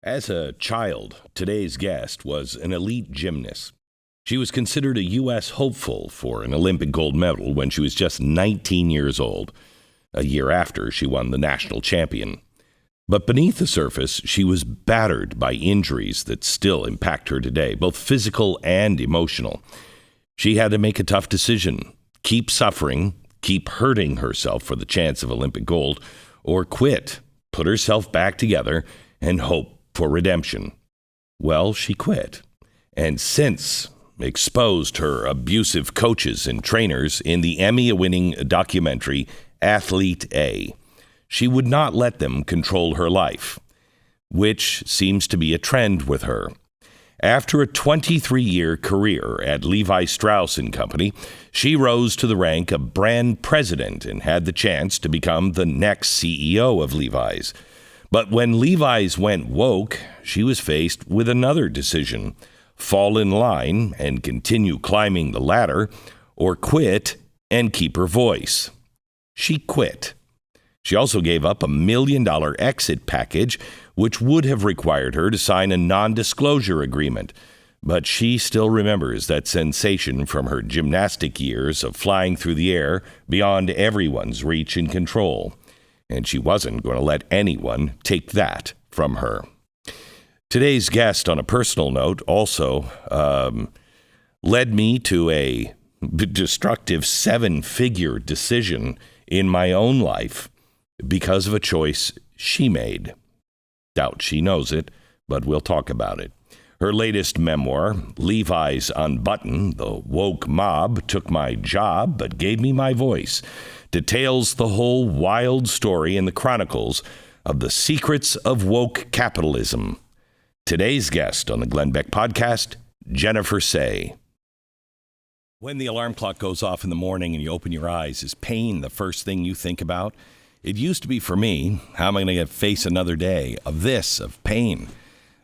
As a child, today's guest was an elite gymnast. She was considered a U.S. hopeful for an Olympic gold medal when she was just 19 years old, a year after she won the national champion. But beneath the surface, she was battered by injuries that still impact her today, both physical and emotional. She had to make a tough decision: keep suffering, keep hurting herself for the chance of Olympic gold, or quit, put herself back together, and hope for redemption. Well, she quit, and since exposed her abusive coaches and trainers in the Emmy-winning documentary Athlete A. She would not let them control her life, which seems to be a trend with her. After a 23-year career at Levi Strauss Co, she rose to the rank of brand president and had the chance to become the next CEO of Levi's. But when Levi's went woke, she was faced with another decision: fall in line and continue climbing the ladder, or quit and keep her voice. She quit. She also gave up $1 million exit package, which would have required her to sign a non-disclosure agreement. But she still remembers that sensation from her gymnastic years of flying through the air beyond everyone's reach and control. And she wasn't going to let anyone take that from her. Today's guest, on a personal note, also led me to a destructive 7-figure decision in my own life because of a choice she made. Doubt she knows it, but we'll talk about it. Her latest memoir, Levi's Unbuttoned: The Woke Mob Took My Job But Gave Me My Voice, details the whole wild story in the chronicles of the secrets of woke capitalism. Today's guest on the Glenn Beck Podcast, Jennifer Sey. When the alarm clock goes off in the morning and you open your eyes, is pain the first thing you think about? It used to be for me. How am I going to face another day of pain?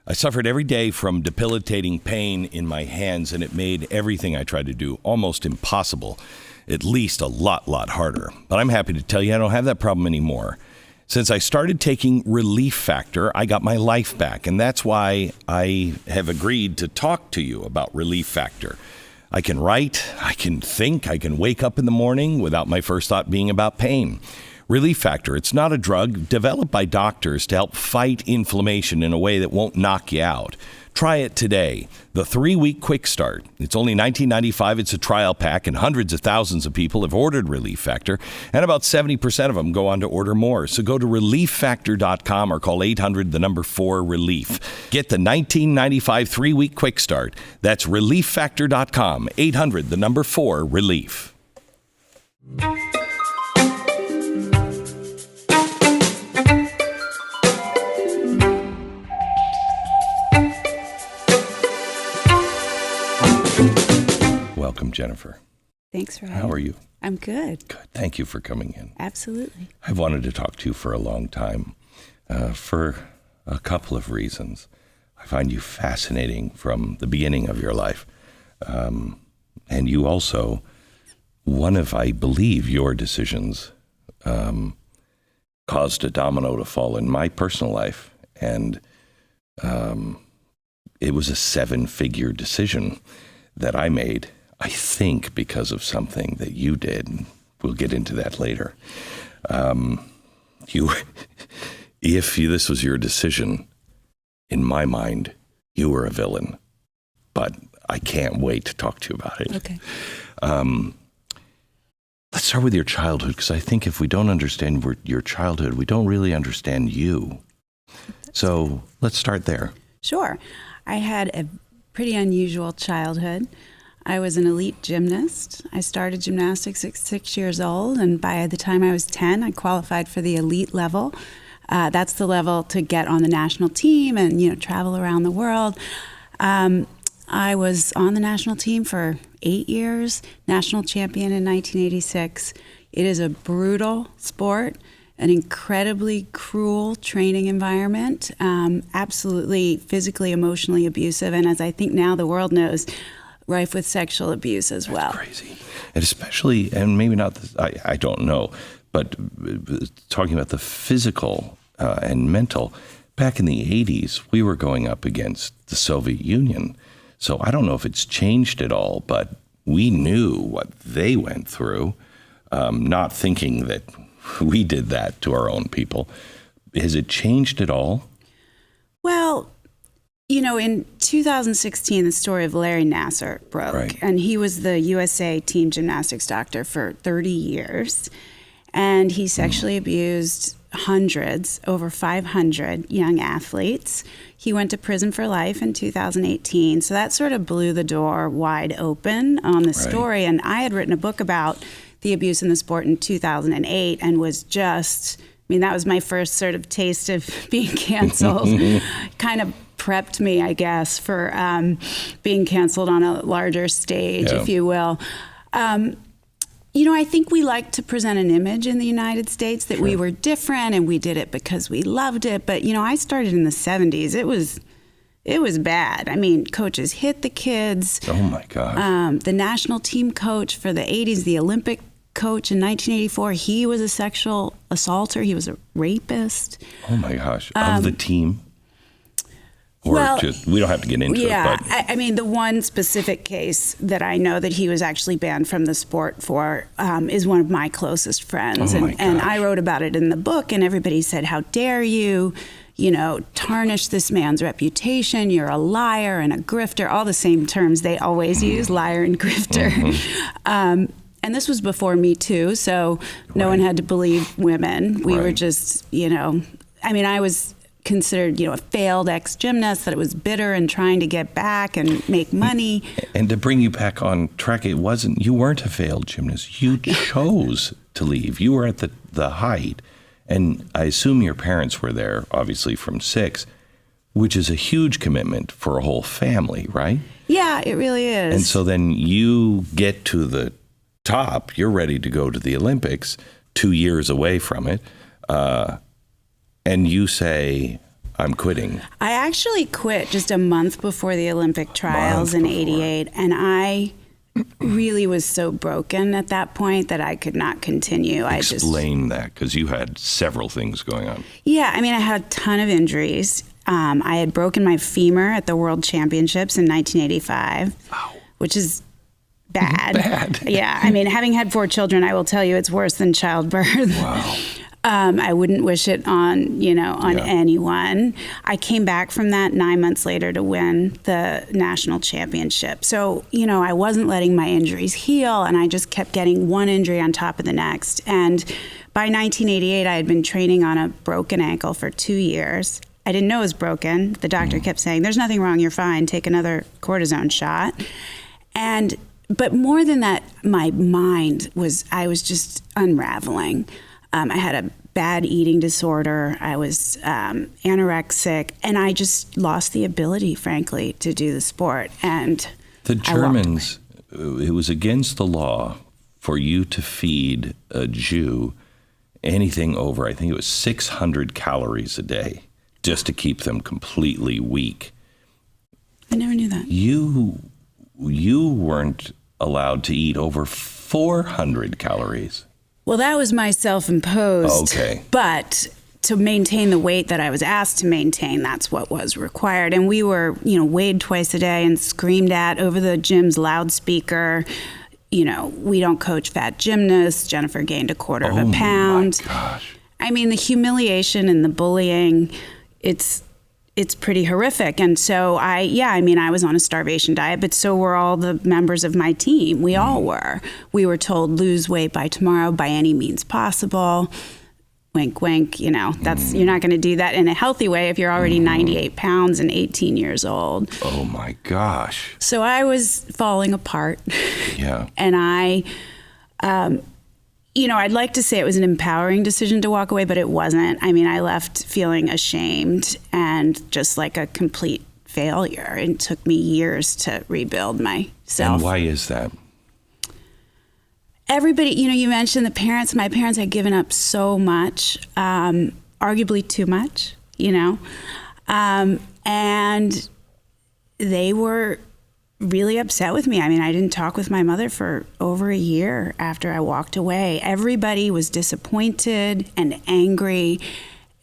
I suffered every day from debilitating pain in my hands, and it made everything I tried to do almost impossible, at least a lot harder. But I'm happy to tell you I don't have that problem anymore. Since I started taking Relief Factor, I got my life back, and that's why I have agreed to talk to you about Relief Factor. I can write, I can think, I can wake up in the morning without my first thought being about pain. Relief Factor, it's not a drug developed by doctors to help fight inflammation in a way that won't knock you out. Try it today. The 3-week quick start. It's only $19.95. It's a trial pack, and hundreds of thousands of people have ordered Relief Factor, and about 70% of them go on to order more. So go to relieffactor.com or call 800-4-RELIEF. Get the $19.95 3-week quick start. That's relieffactor.com, 800-4-RELIEF. Welcome, Jennifer. Thanks for having me. How are you? I'm good. Good. Thank you for coming in. Absolutely. I've wanted to talk to you for a long time, for a couple of reasons. I find you fascinating from the beginning of your life. And you also, one of, I believe, your decisions caused a domino to fall in my personal life. And it was a 7-figure decision that I made, I think, because of something that you did. We'll get into that later. If this was your decision, in my mind, you were a villain. But I can't wait to talk to you about it. Okay. Let's start with your childhood, because I think if we don't understand your childhood, we don't really understand you. So let's start there. Sure. I had a pretty unusual childhood. I was an elite gymnast. I started gymnastics at 6 years old, and by the time I was 10, I qualified for the elite level. That's the level to get on the national team and, travel around the world. I was on the national team for 8 years, national champion in 1986. It is a brutal sport, an incredibly cruel training environment, absolutely physically, emotionally abusive, and as I think now the world knows, rife with sexual abuse as well. That's crazy. And especially, and maybe not, I don't know, but talking about the physical and mental, back in the 80s, we were going up against the Soviet Union. So I don't know if it's changed at all, but we knew what they went through, not thinking that we did that to our own people. Has it changed at all? Well, in 2016, the story of Larry Nassar broke, Right. and he was the USA team gymnastics doctor for 30 years, and he sexually abused hundreds, over 500 young athletes. He went to prison for life in 2018, so that sort of blew the door wide open on the story, and I had written a book about the abuse in the sport in 2008 and was just... that was my first sort of taste of being canceled. Kind of prepped me, I guess, for being canceled on a larger stage, if you will. I think we like to present an image in the United States that we were different and we did it because we loved it. But, I started in the 70s. It was bad. Coaches hit the kids. Oh, my gosh. The national team coach for the 80s, the Olympic coach in 1984, he was a sexual assaulter. He was a rapist. Oh my gosh. Of the team? Or we don't have to get into it. But. The one specific case that I know that he was actually banned from the sport for is one of my closest friends. Oh my gosh. And I wrote about it in the book, and everybody said, how dare you, tarnish this man's reputation. You're a liar and a grifter, all the same terms they always use, liar and grifter. And this was before Me Too, so no one had to believe women. We were just, I was considered, a failed ex-gymnast, that it was bitter and trying to get back and make money. And to bring you back on track, you weren't a failed gymnast. You chose to leave. You were at the height. And I assume your parents were there, obviously, from 6, which is a huge commitment for a whole family, right? Yeah, it really is. And so then you get to the top, you're ready to go to the Olympics 2 years away from it, and you say, I'm quitting. I actually quit just a month before the Olympic trials in 88, and I really was so broken at that point that I could not continue. Explain that, because you had several things going on. Yeah, I had a ton of injuries. I had broken my femur at the World Championships in 1985, which is bad. Yeah. Having had 4 children, I will tell you it's worse than childbirth. Wow. I wouldn't wish it on anyone. I came back from that 9 months later to win the national championship. So, I wasn't letting my injuries heal, and I just kept getting one injury on top of the next. And by 1988, I had been training on a broken ankle for 2 years. I didn't know it was broken. The doctor kept saying, there's nothing wrong, you're fine, take another cortisone shot. But more than that, my mind I was just unraveling. I had a bad eating disorder. I was anorexic, and I just lost the ability, frankly, to do the sport. And the Germans, it was against the law for you to feed a Jew anything over, I think it was 600 calories a day, just to keep them completely weak. I never knew that. You weren't allowed to eat over 400 calories. Well, that was my self-imposed. Okay. But to maintain the weight that I was asked to maintain, that's what was required. And we were, weighed twice a day and screamed at over the gym's loudspeaker. We don't coach fat gymnasts. Jennifer gained a quarter of a pound. Oh, my gosh. The humiliation and the bullying, it's pretty horrific. And so I was on a starvation diet, but so were all the members of my team. We all were. We were told, lose weight by tomorrow by any means possible. Wink, wink, you're not going to do that in a healthy way if you're already 98 pounds and 18 years old. Oh my gosh. So I was falling apart. Yeah. And I'd like to say it was an empowering decision to walk away, but it wasn't. I left feeling ashamed and just like a complete failure. It took me years to rebuild myself. And why is that? Everybody, you mentioned the parents. My parents had given up so much, arguably too much, and they were really upset with me. I didn't talk with my mother for over a year after I walked away. Everybody was disappointed and angry,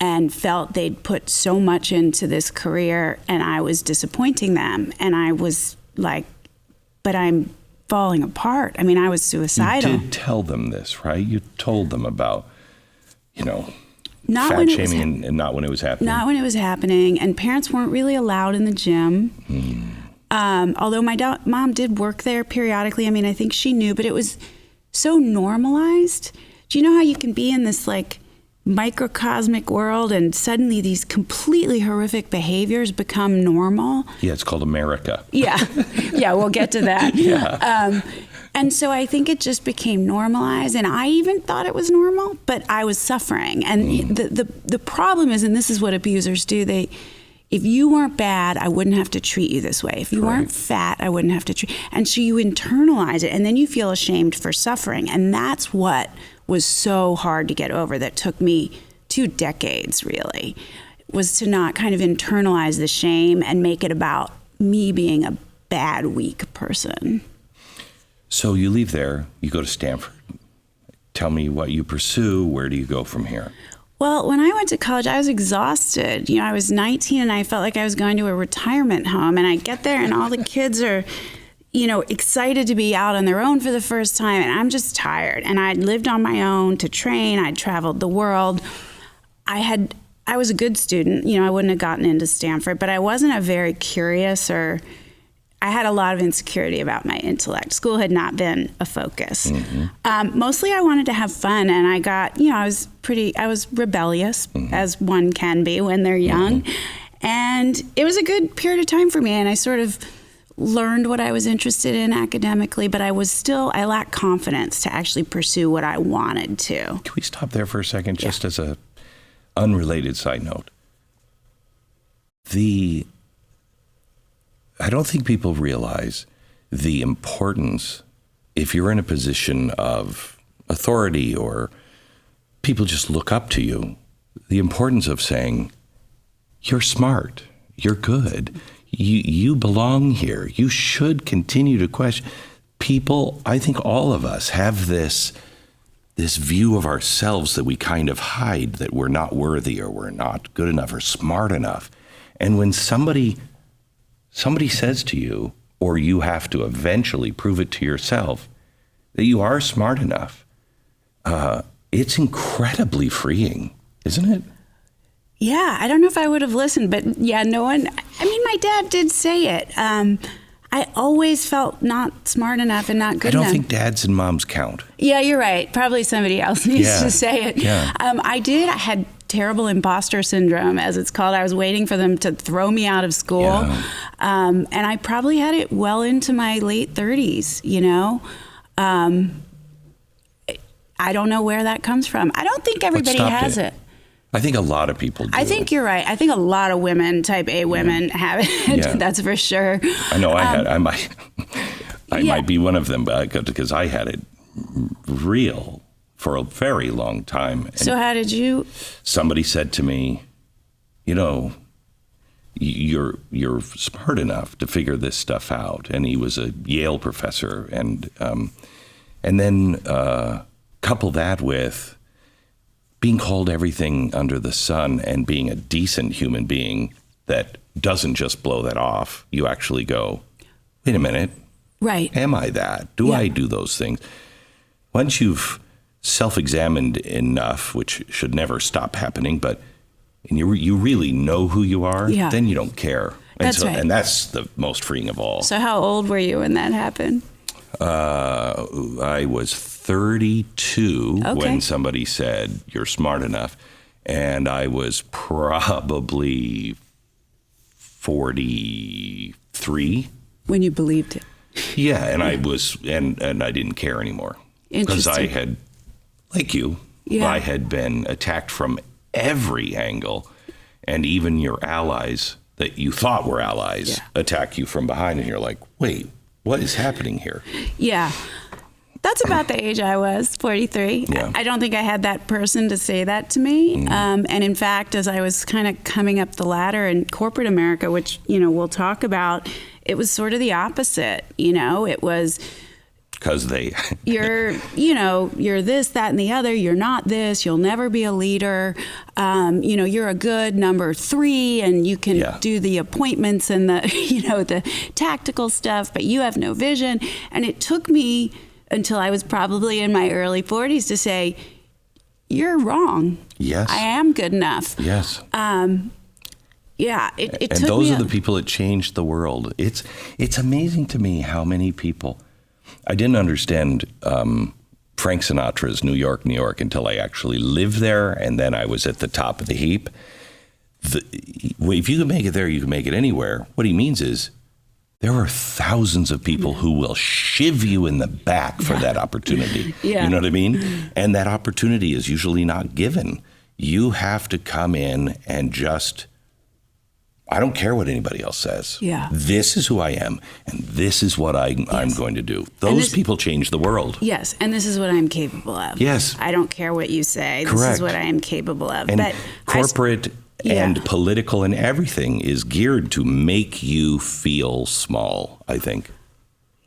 and felt they'd put so much into this career and I was disappointing them. And I was like, but I'm falling apart. I mean, I was suicidal. You did tell them this, right? You told them about, not fat when shaming and not when it was happening. Not when it was happening. And parents weren't really allowed in the gym. Although my mom did work there periodically. I mean, I think she knew, but it was so normalized. Do you know how you can be in this like microcosmic world and suddenly these completely horrific behaviors become normal? Yeah, it's called America. Yeah, we'll get to that. Yeah. And so I think it just became normalized, and I even thought it was normal, but I was suffering. And the problem is, and this is what abusers do, if you weren't bad, I wouldn't have to treat you this way. If you weren't fat, I wouldn't have to treat. And so you internalize it, and then you feel ashamed for suffering. And that's what was so hard to get over, that took me 2 decades, really, was to not kind of internalize the shame and make it about me being a bad, weak person. So you leave there, you go to Stanford. Tell me what you pursue. Where do you go from here? Well, when I went to college, I was exhausted. I was 19 and I felt like I was going to a retirement home. And I get there and all the kids are, excited to be out on their own for the first time. And I'm just tired. And I'd lived on my own to train. I'd traveled the world. I was a good student. I wouldn't have gotten into Stanford, but I wasn't a very curious I had a lot of insecurity about my intellect. School had not been a focus. Mostly I wanted to have fun, and I got, I was rebellious, as one can be when they're young. And it was a good period of time for me, and I sort of learned what I was interested in academically, but I lacked confidence to actually pursue what I wanted to. Can we stop there for a second, just as a unrelated side note? I don't think people realize the importance, if you're in a position of authority or people just look up to you, the importance of saying, you're smart, you're good, you belong here, you should continue to question. People, I think all of us have this view of ourselves that we kind of hide, that we're not worthy or we're not good enough or smart enough. And when somebody says to you, or you have to eventually prove it to yourself, that you are smart enough, it's incredibly freeing, isn't it? Yeah, I don't know if I would have listened, but my dad did say it. I always felt not smart enough and not good enough. I don't think dads and moms count. Yeah, you're right. Probably somebody else needs to say it. Yeah. I had terrible imposter syndrome, as it's called. I was waiting for them to throw me out of school. Yeah. And I probably had it well into my late 30s, I don't know where that comes from. I don't think everybody has it. I think a lot of people do. I think you're right. I think a lot of women, type A women, have it. Yeah. That's for sure. I know I might be one of them, because I had it real for a very long time. And so how did you? Somebody said to me, you're smart enough to figure this stuff out. And he was a Yale professor. And then couple that with being called everything under the sun and being a decent human being that doesn't just blow that off. You actually go, wait a minute. Right. Am I that? Do I do those things? Once you've self-examined enough, which should never stop happening, and you really know who you are, then you don't care. That's right. And that's the most freeing of all. So how old were you when that happened? I was 32 when somebody said, you're smart enough. And I was probably 43. When you believed it. Yeah, and I was, and I didn't care anymore. Because I had, like you, I had been attacked from every angle. And even your allies that you thought were allies attack you from behind. And you're like, wait, what is happening here? Yeah. That's about the age I was, 43. Yeah. I don't think I had that person to say that to me. And in fact, as I was kind of coming up the ladder in corporate America, which, we'll talk about, it was sort of the opposite. It was Because you're this, that, and the other. You're not this. You'll never be a leader. You're a good number 3, and you can do the appointments and the, the tactical stuff, but you have no vision. And it took me until I was probably in my early 40s to say, you're wrong. Yes. I am good enough. Yes. It took and those are the people that changed the world. It's amazing to me how many people. I didn't understand Frank Sinatra's New York, New York until I actually lived there, and then I was at the top of the heap. If you can make it there, you can make it anywhere. What he means is there are thousands of people who will shiv you in the back for that opportunity. You know what I mean? And that opportunity is usually not given. You have to come in and just... I don't care what anybody else says. Yeah. This is who I am, and this is what I'm going to do. Those people change the world. Yes, and this is what I'm capable of. Yes. I don't care what you say. Correct. This is what I am capable of. And but corporate and political and everything is geared to make you feel small, I think.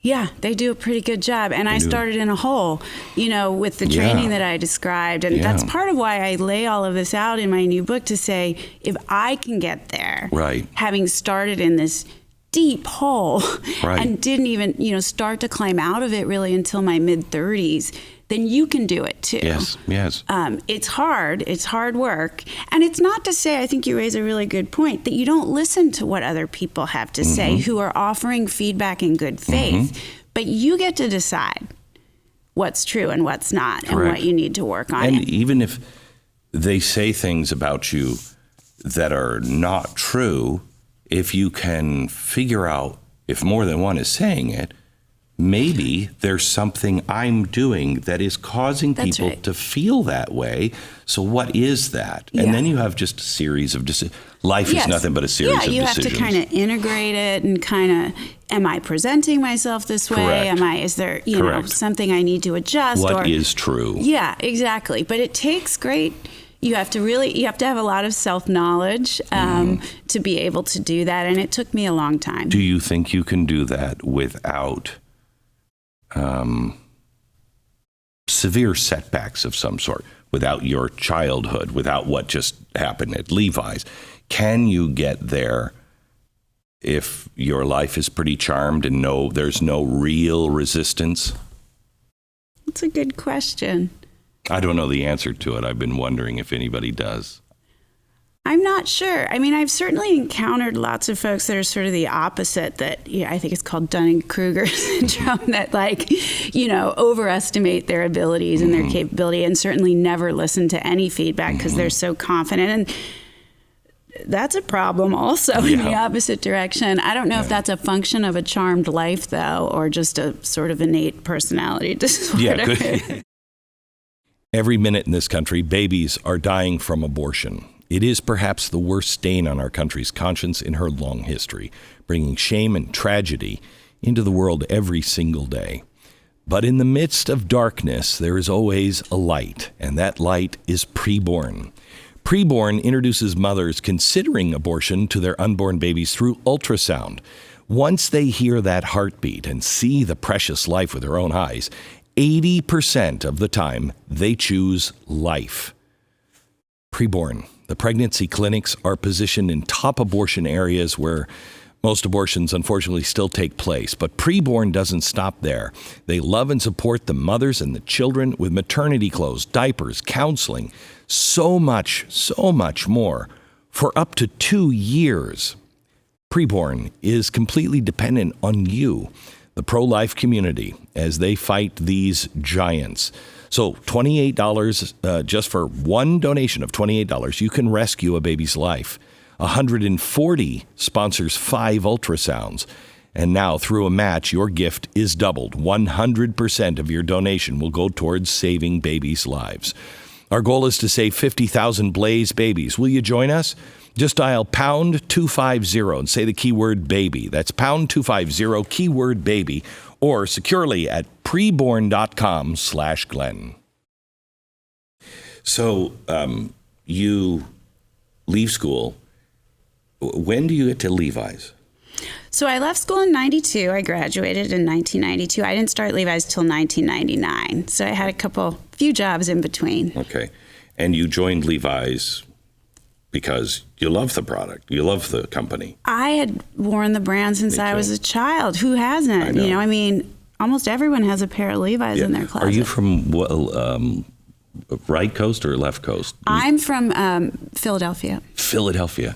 Yeah, they do a pretty good job. And I started in a hole, with the training that I described. And that's part of why I lay all of this out in my new book, to say, if I can get there, having started in this deep hole and didn't even, start to climb out of it really until my mid-30s, then you can do it too. Yes. It's hard. It's hard work. And it's not to say, I think you raise a really good point, that you don't listen to what other people have to say who are offering feedback in good faith. But you get to decide what's true and what's not and what you need to work on. And even if they say things about you that are not true, if you can figure out if more than one is saying it, maybe there's something I'm doing that is causing people to feel that way. So what is that? And then you have just a series of decisions. Life is nothing but a series of decisions. Yeah, you have to kind of integrate it and kind of, am I presenting myself this way? Is there, something I need to adjust? What is true? Yeah, exactly. But it takes you have to have a lot of self-knowledge to be able to do that. And it took me a long time. Do you think you can do that without severe setbacks of some sort, without your childhood, without what just happened at Levi's? Can you get there if your life is pretty charmed and there's no real resistance? That's a good question. I don't know the answer to it. I've been wondering if anybody does. I'm not sure. I mean, I've certainly encountered lots of folks that are sort of the opposite, that, I think it's called Dunning-Kruger syndrome, that overestimate their abilities and their capability, and certainly never listen to any feedback because they're so confident. And that's a problem also in the opposite direction. I don't know if that's a function of a charmed life, though, or just a sort of innate personality disorder. Yeah, good. Every minute in this country, babies are dying from abortion. It is perhaps the worst stain on our country's conscience in her long history, bringing shame and tragedy into the world every single day. But in the midst of darkness, there is always a light, and that light is preborn. Preborn introduces mothers considering abortion to their unborn babies through ultrasound. Once they hear that heartbeat and see the precious life with their own eyes, 80% of the time they choose life. Preborn. The pregnancy clinics are positioned in top abortion areas where most abortions, unfortunately, still take place. But preborn doesn't stop there. They love and support the mothers and the children with maternity clothes, diapers, counseling, so much more for up to 2 years. Preborn is completely dependent on you, the pro-life community, as they fight these giants. So $28, just for one donation of $28, you can rescue a baby's life. 140 sponsors 5 ultrasounds. And now, through a match, your gift is doubled. 100% of your donation will go towards saving babies' lives. Our goal is to save 50,000 Blaze babies. Will you join us? Just dial pound 250 and say the keyword baby. That's pound 250, keyword baby, or securely at preborn.com/Glenn. So you leave school. When do you get to Levi's? So I left school in 92. I graduated in 1992. I didn't start Levi's till 1999. So I had a few jobs in between. Okay. And you joined Levi's because you love the product. You love the company. I had worn the brand since I was a child. Who hasn't? I know. I mean, almost everyone has a pair of Levi's in their closet. Are you from right coast or left coast? I'm from Philadelphia. Philadelphia.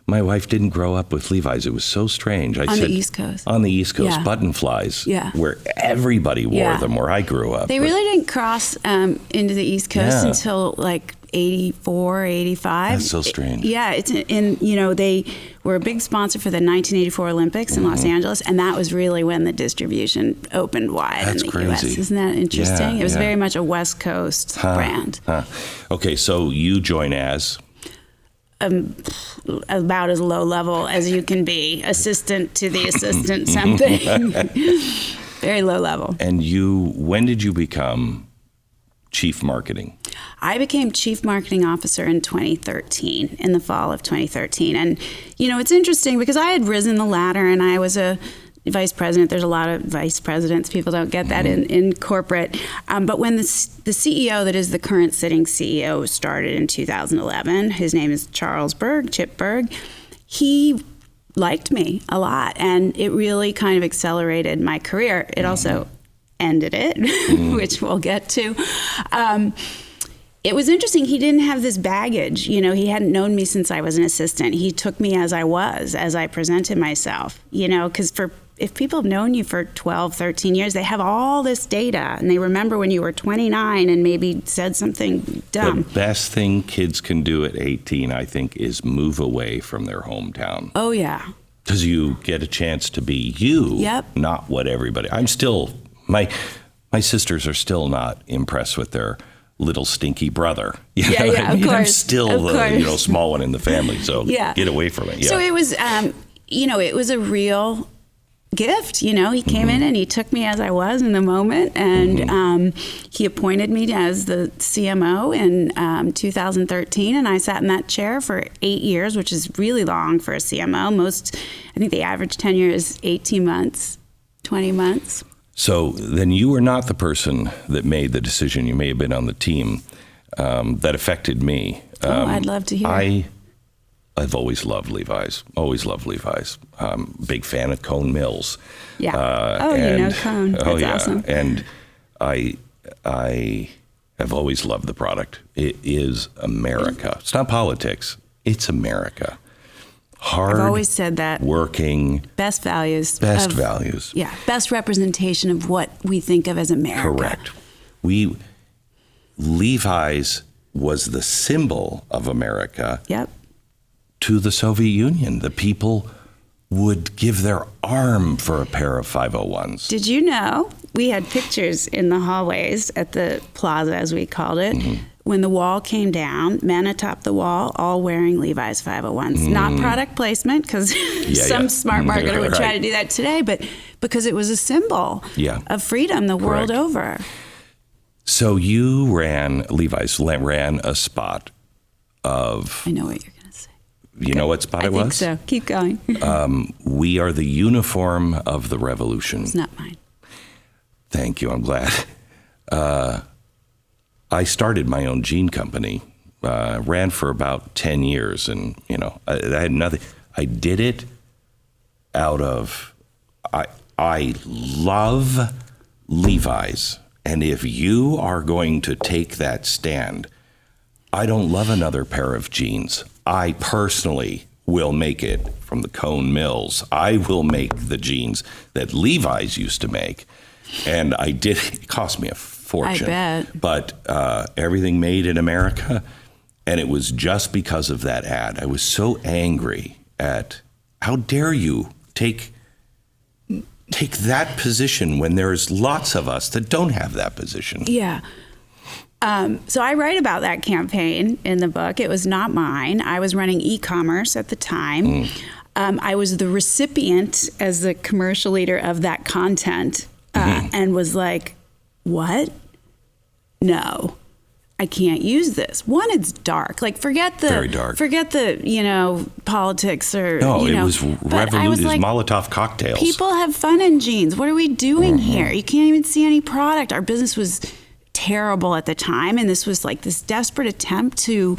My wife didn't grow up with Levi's. It was so strange. On the East Coast. On the East Coast, Yeah. button flies, Yeah. where everybody wore them where I grew up. They really didn't cross into the East Coast until like 84, 85. That's so strange. Yeah, it's they were a big sponsor for the 1984 Olympics in Los Angeles, and that was really when the distribution opened wide in the U.S. Isn't that interesting? Yeah, it was very much a West Coast brand. Okay, so you join as? About as low level as you can be, assistant to the assistant something. Very low level. And when did you become chief marketing? I became chief marketing officer in 2013, in the fall of 2013. And, it's interesting because I had risen the ladder and I was a vice president. There's a lot of vice presidents. People don't get that in corporate. But when the CEO that is the current sitting CEO started in 2011, his name is Chip Berg, he liked me a lot. And it really kind of accelerated my career. It also ended it, which we'll get to. It was interesting. He didn't have this baggage. He hadn't known me since I was an assistant. He took me as I was, as I presented myself, because if people have known you for 12, 13 years, they have all this data and they remember when you were 29 and maybe said something dumb. The best thing kids can do at 18, I think, is move away from their hometown. Oh, yeah. Because you get a chance to be you, not what everybody. I'm still, my sisters are still not impressed with their little stinky brother. Of course. I'm still the small one in the family, so get away from it. Yeah. So it was, it was a real gift. He came in and he took me as I was in the moment, and he appointed me as the CMO in 2013, and I sat in that chair for 8 years, which is really long for a CMO. I think the average tenure is 18 months, 20 months. So then you were not the person that made the decision. You may have been on the team that affected me. I'd love to hear. I've always loved Levi's. Big fan of Cone Mills. Yeah. Cone. That's awesome. And I have always loved the product. It is America. It's not politics. It's America. Hard. I've always said that. Working. Best values. Values. Yeah. Best representation of what we think of as America. Correct. Levi's was the symbol of America. Yep. To the Soviet Union. The people would give their arm for a pair of 501s. Did you know we had pictures in the hallways at the plaza, as we called it, when the wall came down, men atop the wall, all wearing Levi's 501s. Not product placement, because some smart marketer would try to do that today, but because it was a symbol of freedom the world over. So Levi's ran a spot of... I know what you're going to say. You know what spot it was? I think so. Keep going. We are the uniform of the revolution. It's not mine. Thank you. I'm glad. I started my own jean company, ran for about 10 years, and, I had nothing. I did it out of, I love Levi's. And if you are going to take that stand, I don't love another pair of jeans. I personally will make it from the Cone Mills. I will make the jeans that Levi's used to make. And I did. It cost me a fortune. I bet. But everything made in America. And it was just because of that ad. I was so angry at, how dare you take that position when there's lots of us that don't have that position. Yeah. So I write about that campaign in the book. It was not mine. I was running e-commerce at the time. I was the recipient as the commercial leader of that content and was like, what? No. I can't use this. One, it's dark. Like Very dark. Forget the, politics or, No, it was revolutionary. Molotov cocktails. People have fun in jeans. What are we doing here? You can't even see any product. Our business was terrible at the time. And this was like this desperate attempt to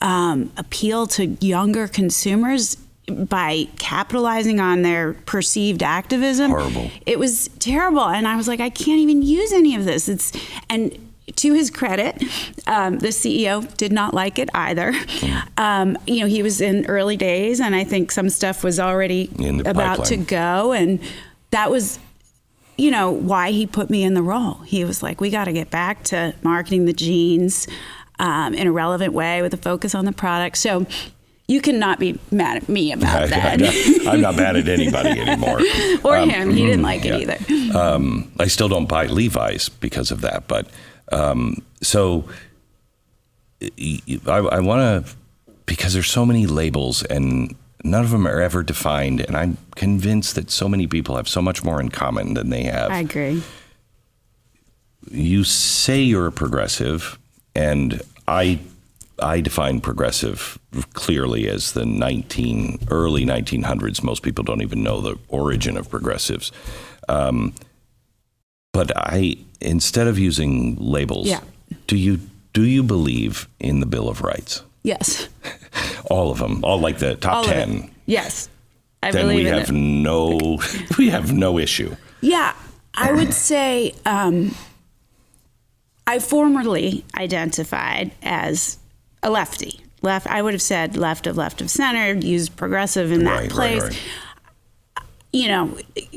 appeal to younger consumers by capitalizing on their perceived activism. Horrible. It was terrible. And I was like, I can't even use any of this. And to his credit, the CEO did not like it either. He was in early days, and I think some stuff was already about to go. And that was, why he put me in the role. He was like, we got to get back to marketing the jeans in a relevant way with a focus on the product. So you cannot be mad at me about that. I'm not mad at anybody anymore. Or him. He didn't like it either. I still don't buy Levi's because of that, but... So I want to, because there's so many labels and none of them are ever defined. And I'm convinced that so many people have so much more in common than they have. I agree. You say you're a progressive, and I define progressive clearly as the early 1900s. Most people don't even know the origin of progressives. But instead of using labels, do you believe in the Bill of Rights? Yes. All of them, all like the top 10. Yes, I then believe we in have it. we have no issue. Yeah, I would say I formerly identified as a lefty. I would have said left of center, used progressive in that place. Right.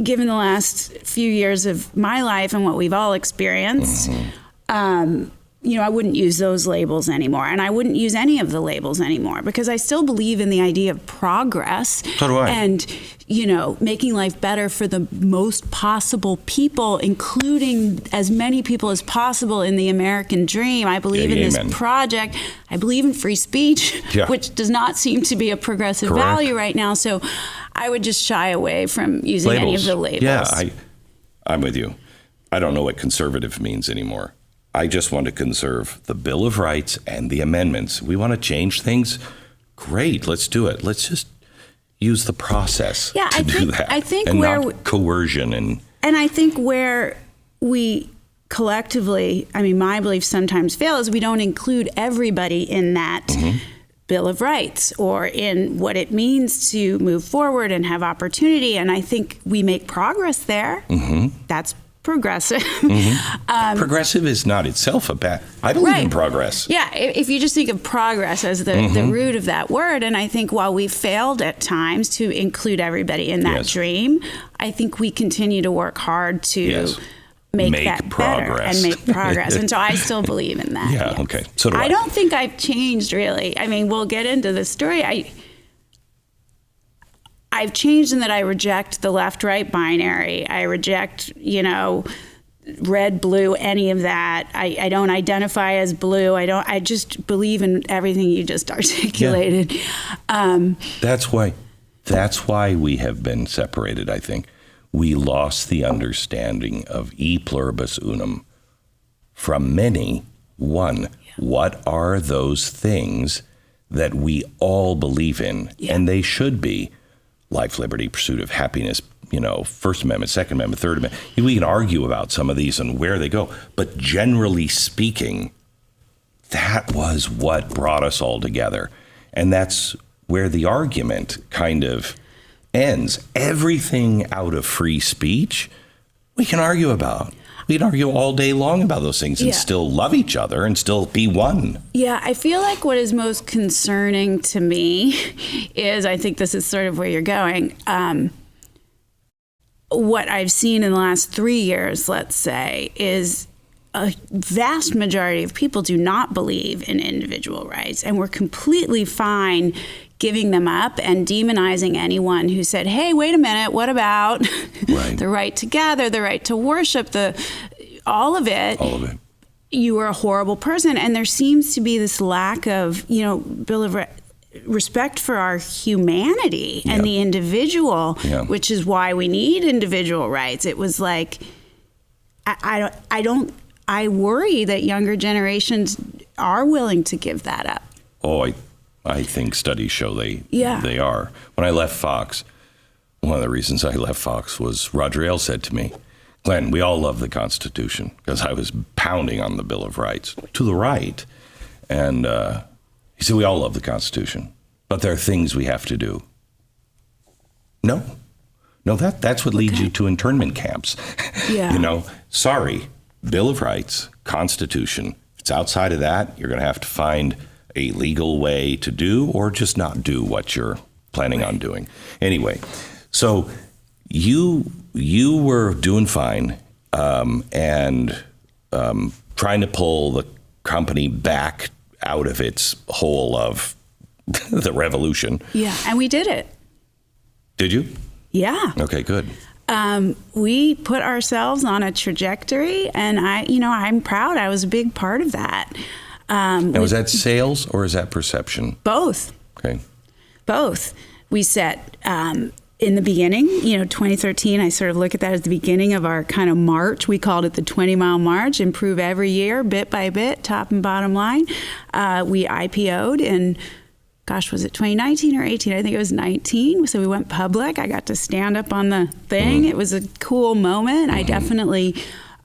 Given the last few years of my life and what we've all experienced, I wouldn't use those labels anymore. And I wouldn't use any of the labels anymore because I still believe in the idea of progress. So do I. And, making life better for the most possible people, including as many people as possible in the American dream. I believe in this project. I believe in free speech, which does not seem to be a progressive value right now. So I would just shy away from using any of the labels. Yeah, I'm with you. I don't know what conservative means anymore. I just want to conserve the Bill of Rights and the amendments. We want to change things. Great, let's do it. Let's just use the process to do that. I think and where not coercion and I think where we collectively, my belief sometimes fail is we don't include everybody in that Bill of Rights or in what it means to move forward and have opportunity. And I think we make progress there. That's progressive. Progressive is not itself a bad. I believe in progress. Yeah, if you just think of progress as the root of that word, and I think while we failed at times to include everybody in that dream, I think we continue to work hard to make that progress. Better and make progress. And so I still believe in that. Yeah, okay. So do I. I don't think I've changed really. We'll get into the story. I've changed in that I reject the left-right binary. I reject, red, blue, any of that. I don't identify as blue. I just believe in everything you just articulated. Yeah. That's why we have been separated, I think. We lost the understanding of e pluribus unum. From many, one. Yeah. What are those things that we all believe in? Yeah. And they should be. Life, liberty, pursuit of happiness, First Amendment, Second Amendment, Third Amendment. We can argue about some of these and where they go. But generally speaking, that was what brought us all together. And that's where the argument kind of ends. Everything out of free speech, we can argue about. We can argue all day long about those things and still love each other and still be one. Yeah, I feel like what is most concerning to me is, I think this is sort of where you're going, what I've seen in the last 3 years, let's say, is a vast majority of people do not believe in individual rights, and we're completely fine giving them up and demonizing anyone who said, hey, wait a minute, what about the right to gather, the right to worship, all of it. You were a horrible person. And there seems to be this lack of, Bill of respect for our humanity and the individual, which is why we need individual rights. It was like, I worry that younger generations are willing to give that up. Oh, I think studies show they are. When I left Fox, one of the reasons I left Fox was Roger Ailes said to me, Glenn, we all love the Constitution, because I was pounding on the Bill of Rights to the right. And he said, we all love the Constitution, but there are things we have to do. No, that's what leads you to internment camps. Yeah. Sorry, Bill of Rights, Constitution. If it's outside of that, you're going to have to find a legal way to do or just not do what you're planning on doing. Anyway, so you were doing fine and trying to pull the company back out of its hole of the revolution. Yeah, and we did it. Did you? Yeah. Okay, good. We put ourselves on a trajectory, and I'm proud. I was a big part of that. And was that sales or is that perception? Both. Okay. Both. We set in the beginning, 2013, I sort of look at that as the beginning of our kind of march. We called it the 20-mile march, improve every year, bit by bit, top and bottom line. We IPO'd in, was it 2019 or 18? I think it was 19. So we went public. I got to stand up on the thing. It was a cool moment. I definitely,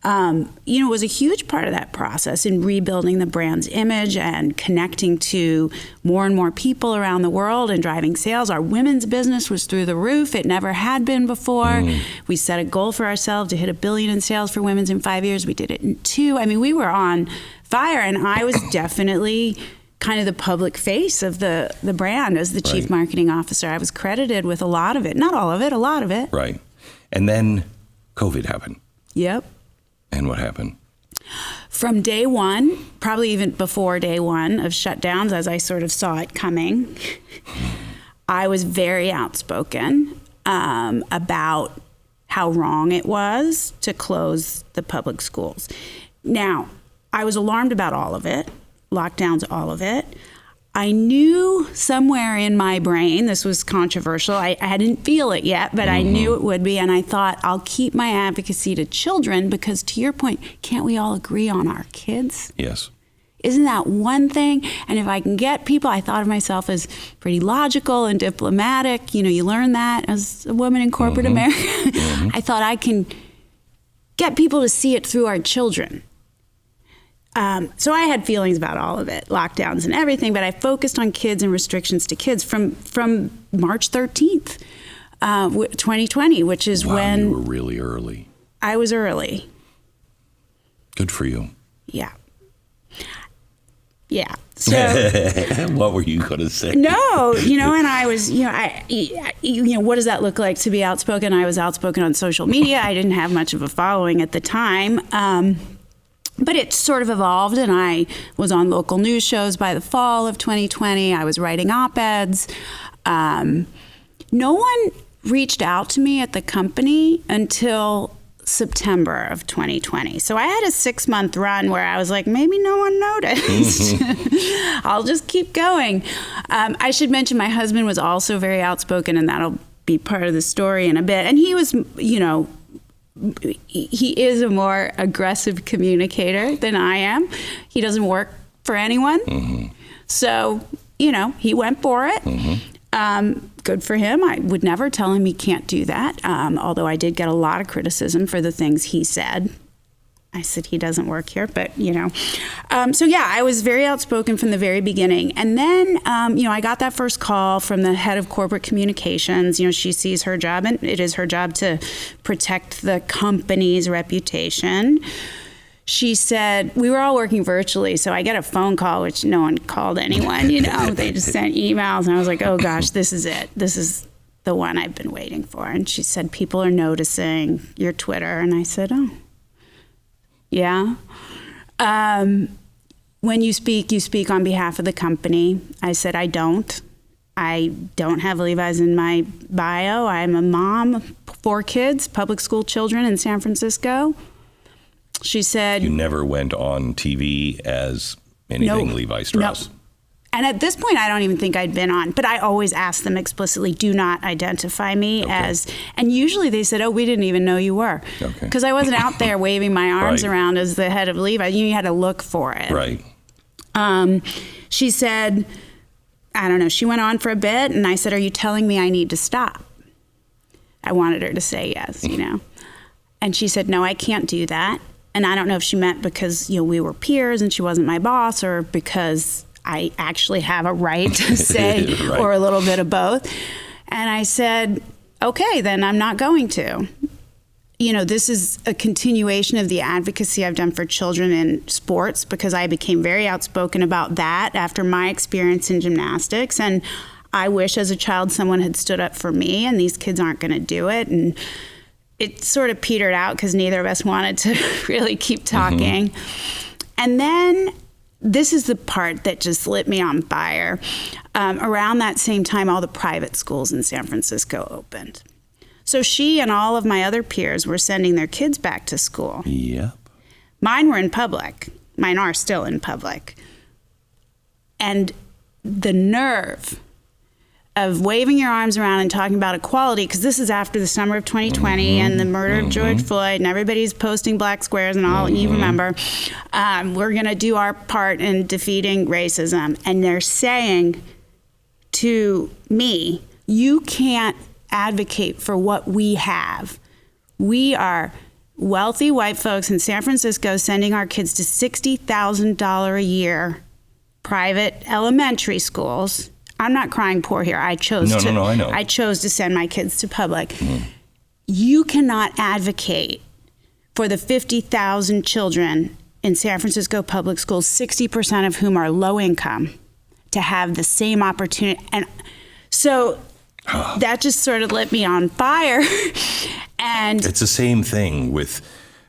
was a huge part of that process in rebuilding the brand's image and connecting to more and more people around the world and driving sales. Our women's business was through the roof. It never had been before. We set a goal for ourselves to hit $1 billion in sales for women's in 5 years. We did it in 2. I mean, we were on fire, and I was definitely kind of the public face of the brand as the chief marketing officer. I was credited with a lot of it. Not all of it, a lot of it. Right. And then COVID happened. Yep. And what happened? From day one, probably even before day one of shutdowns, as I sort of saw it coming, I was very outspoken about how wrong it was to close the public schools. Now, I was alarmed about all of it. Lockdowns, all of it. I knew somewhere in my brain, this was controversial, I didn't feel it yet, but I knew it would be, and I thought, I'll keep my advocacy to children, because to your point, can't we all agree on our kids? Yes. Isn't that one thing? And if I can get people, I thought of myself as pretty logical and diplomatic. You learn that as a woman in corporate America. I thought I can get people to see it through our children. So I had feelings about all of it, lockdowns and everything, but I focused on kids and restrictions to kids from March 13th, 2020, which is when... You were really early. I was early. Good for you. Yeah. Yeah. So... What were you going to say? No, and I was, what does that look like to be outspoken? I was outspoken on social media. I didn't have much of a following at the time. But it sort of evolved, and I was on local news shows by the fall of 2020. I was writing op-eds. No one reached out to me at the company until September of 2020. So I had a 6-month run where I was like, maybe no one noticed. I'll just keep going. I should mention my husband was also very outspoken, and that'll be part of the story in a bit. And he was, he is a more aggressive communicator than I am. He doesn't work for anyone. So, he went for it. Good for him. I would never tell him he can't do that. Although I did get a lot of criticism for the things he said. I said, he doesn't work here, but, So, yeah, I was very outspoken from the very beginning. And then, I got that first call from the head of corporate communications. She sees her job, and it is her job to protect the company's reputation. She said, we were all working virtually, so I get a phone call, which no one called anyone, They just sent emails, and I was like, oh, gosh, this is it. This is the one I've been waiting for. And she said, people are noticing your Twitter. And I said, oh. Yeah. When you speak on behalf of the company. I said, I don't have Levi's in my bio. I'm a mom, 4 kids, public school children in San Francisco. She said... You never went on TV as anything Levi Strauss? No. And at this point, I don't even think I'd been on. But I always asked them explicitly, do not identify me as... And usually they said, oh, we didn't even know you were. Because I wasn't out there waving my arms around as the head of Levi. You had to look for it. Right. She said, I don't know, she went on for a bit, and I said, are you telling me I need to stop? I wanted her to say yes, you know. And she said, no, I can't do that. And I don't know if she meant because, you know, we were peers and she wasn't my boss, or because I actually have a right to say, right, or a little bit of both. And I said, okay, then I'm not going to. You know, this is a continuation of the advocacy I've done for children in sports, because I became very outspoken about that after my experience in gymnastics. And I wish as a child someone had stood up for me, and these kids aren't going to do it. And it sort of petered out because neither of us wanted to really keep talking. And then this is the part that just lit me on fire. Around that same time, all the private schools in San Francisco opened. So she and all of my other peers were sending their kids back to school. Yep. Mine were in public. Mine are still in public. And the nerve of waving your arms around and talking about equality, because this is after the summer of 2020 and the murder of George Floyd, and everybody's posting black squares and all, you remember, we're going to do our part in defeating racism. And they're saying to me, you can't advocate for what we have. We are wealthy white folks in San Francisco sending our kids to $60,000 a year private elementary schools. I'm not crying poor here. I chose I know. I chose to send my kids to public. You cannot advocate for the 50,000 children in San Francisco public schools, 60% of whom are low income, to have the same opportunity. And so that just sort of lit me on fire. And it's the same thing with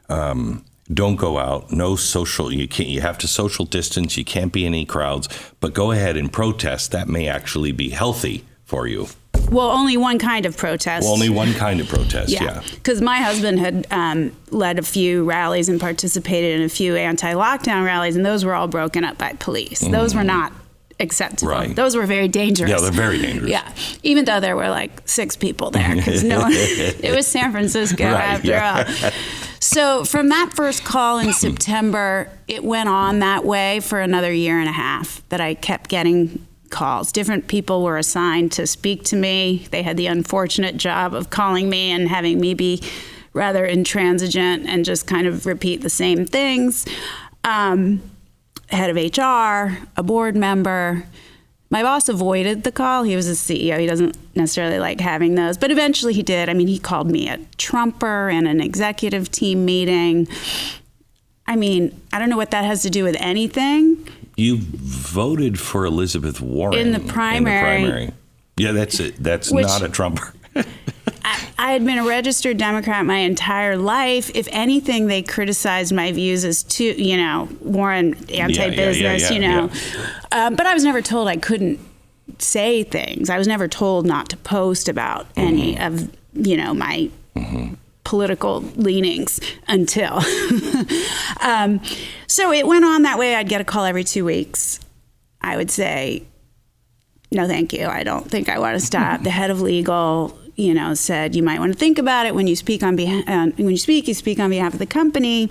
don't go out, no social, you have to social distance, you can't be in any crowds, but go ahead and protest. That may actually be healthy for you. Well, only one kind of protest. Well, only one kind of protest, yeah. Because my husband had led a few rallies and participated in a few anti-lockdown rallies, and those were all broken up by police. Those were not acceptable. Right. Those were very dangerous. Yeah, they're very dangerous. Yeah, even though there were like 6 people there, because no one, it was San Francisco after all. So from that first call in September, it went on that way for another year and a half that I kept getting calls. Different people were assigned to speak to me. They had the unfortunate job of calling me and having me be rather intransigent and just kind of repeat the same things. Head of HR, a board member. My boss avoided the call. He was a CEO. He doesn't necessarily like having those, but eventually he did. I mean, he called me a Trumper in an executive team meeting. I mean, I don't know what that has to do with anything. You voted for Elizabeth Warren in the primary. Yeah, that's it. That's not a Trumper. I had been a registered Democrat my entire life. If anything, they criticized my views as too, you know, Warren anti-business, you know. Yeah. But I was never told I couldn't say things. I was never told not to post about any of, you know, my political leanings until. So it went on that way. I'd get a call every 2 weeks. I would say, no, thank you. I don't think I want to stop. The head of legal, you know, said you might want to think about it when you speak on behalf. You speak on behalf of the company.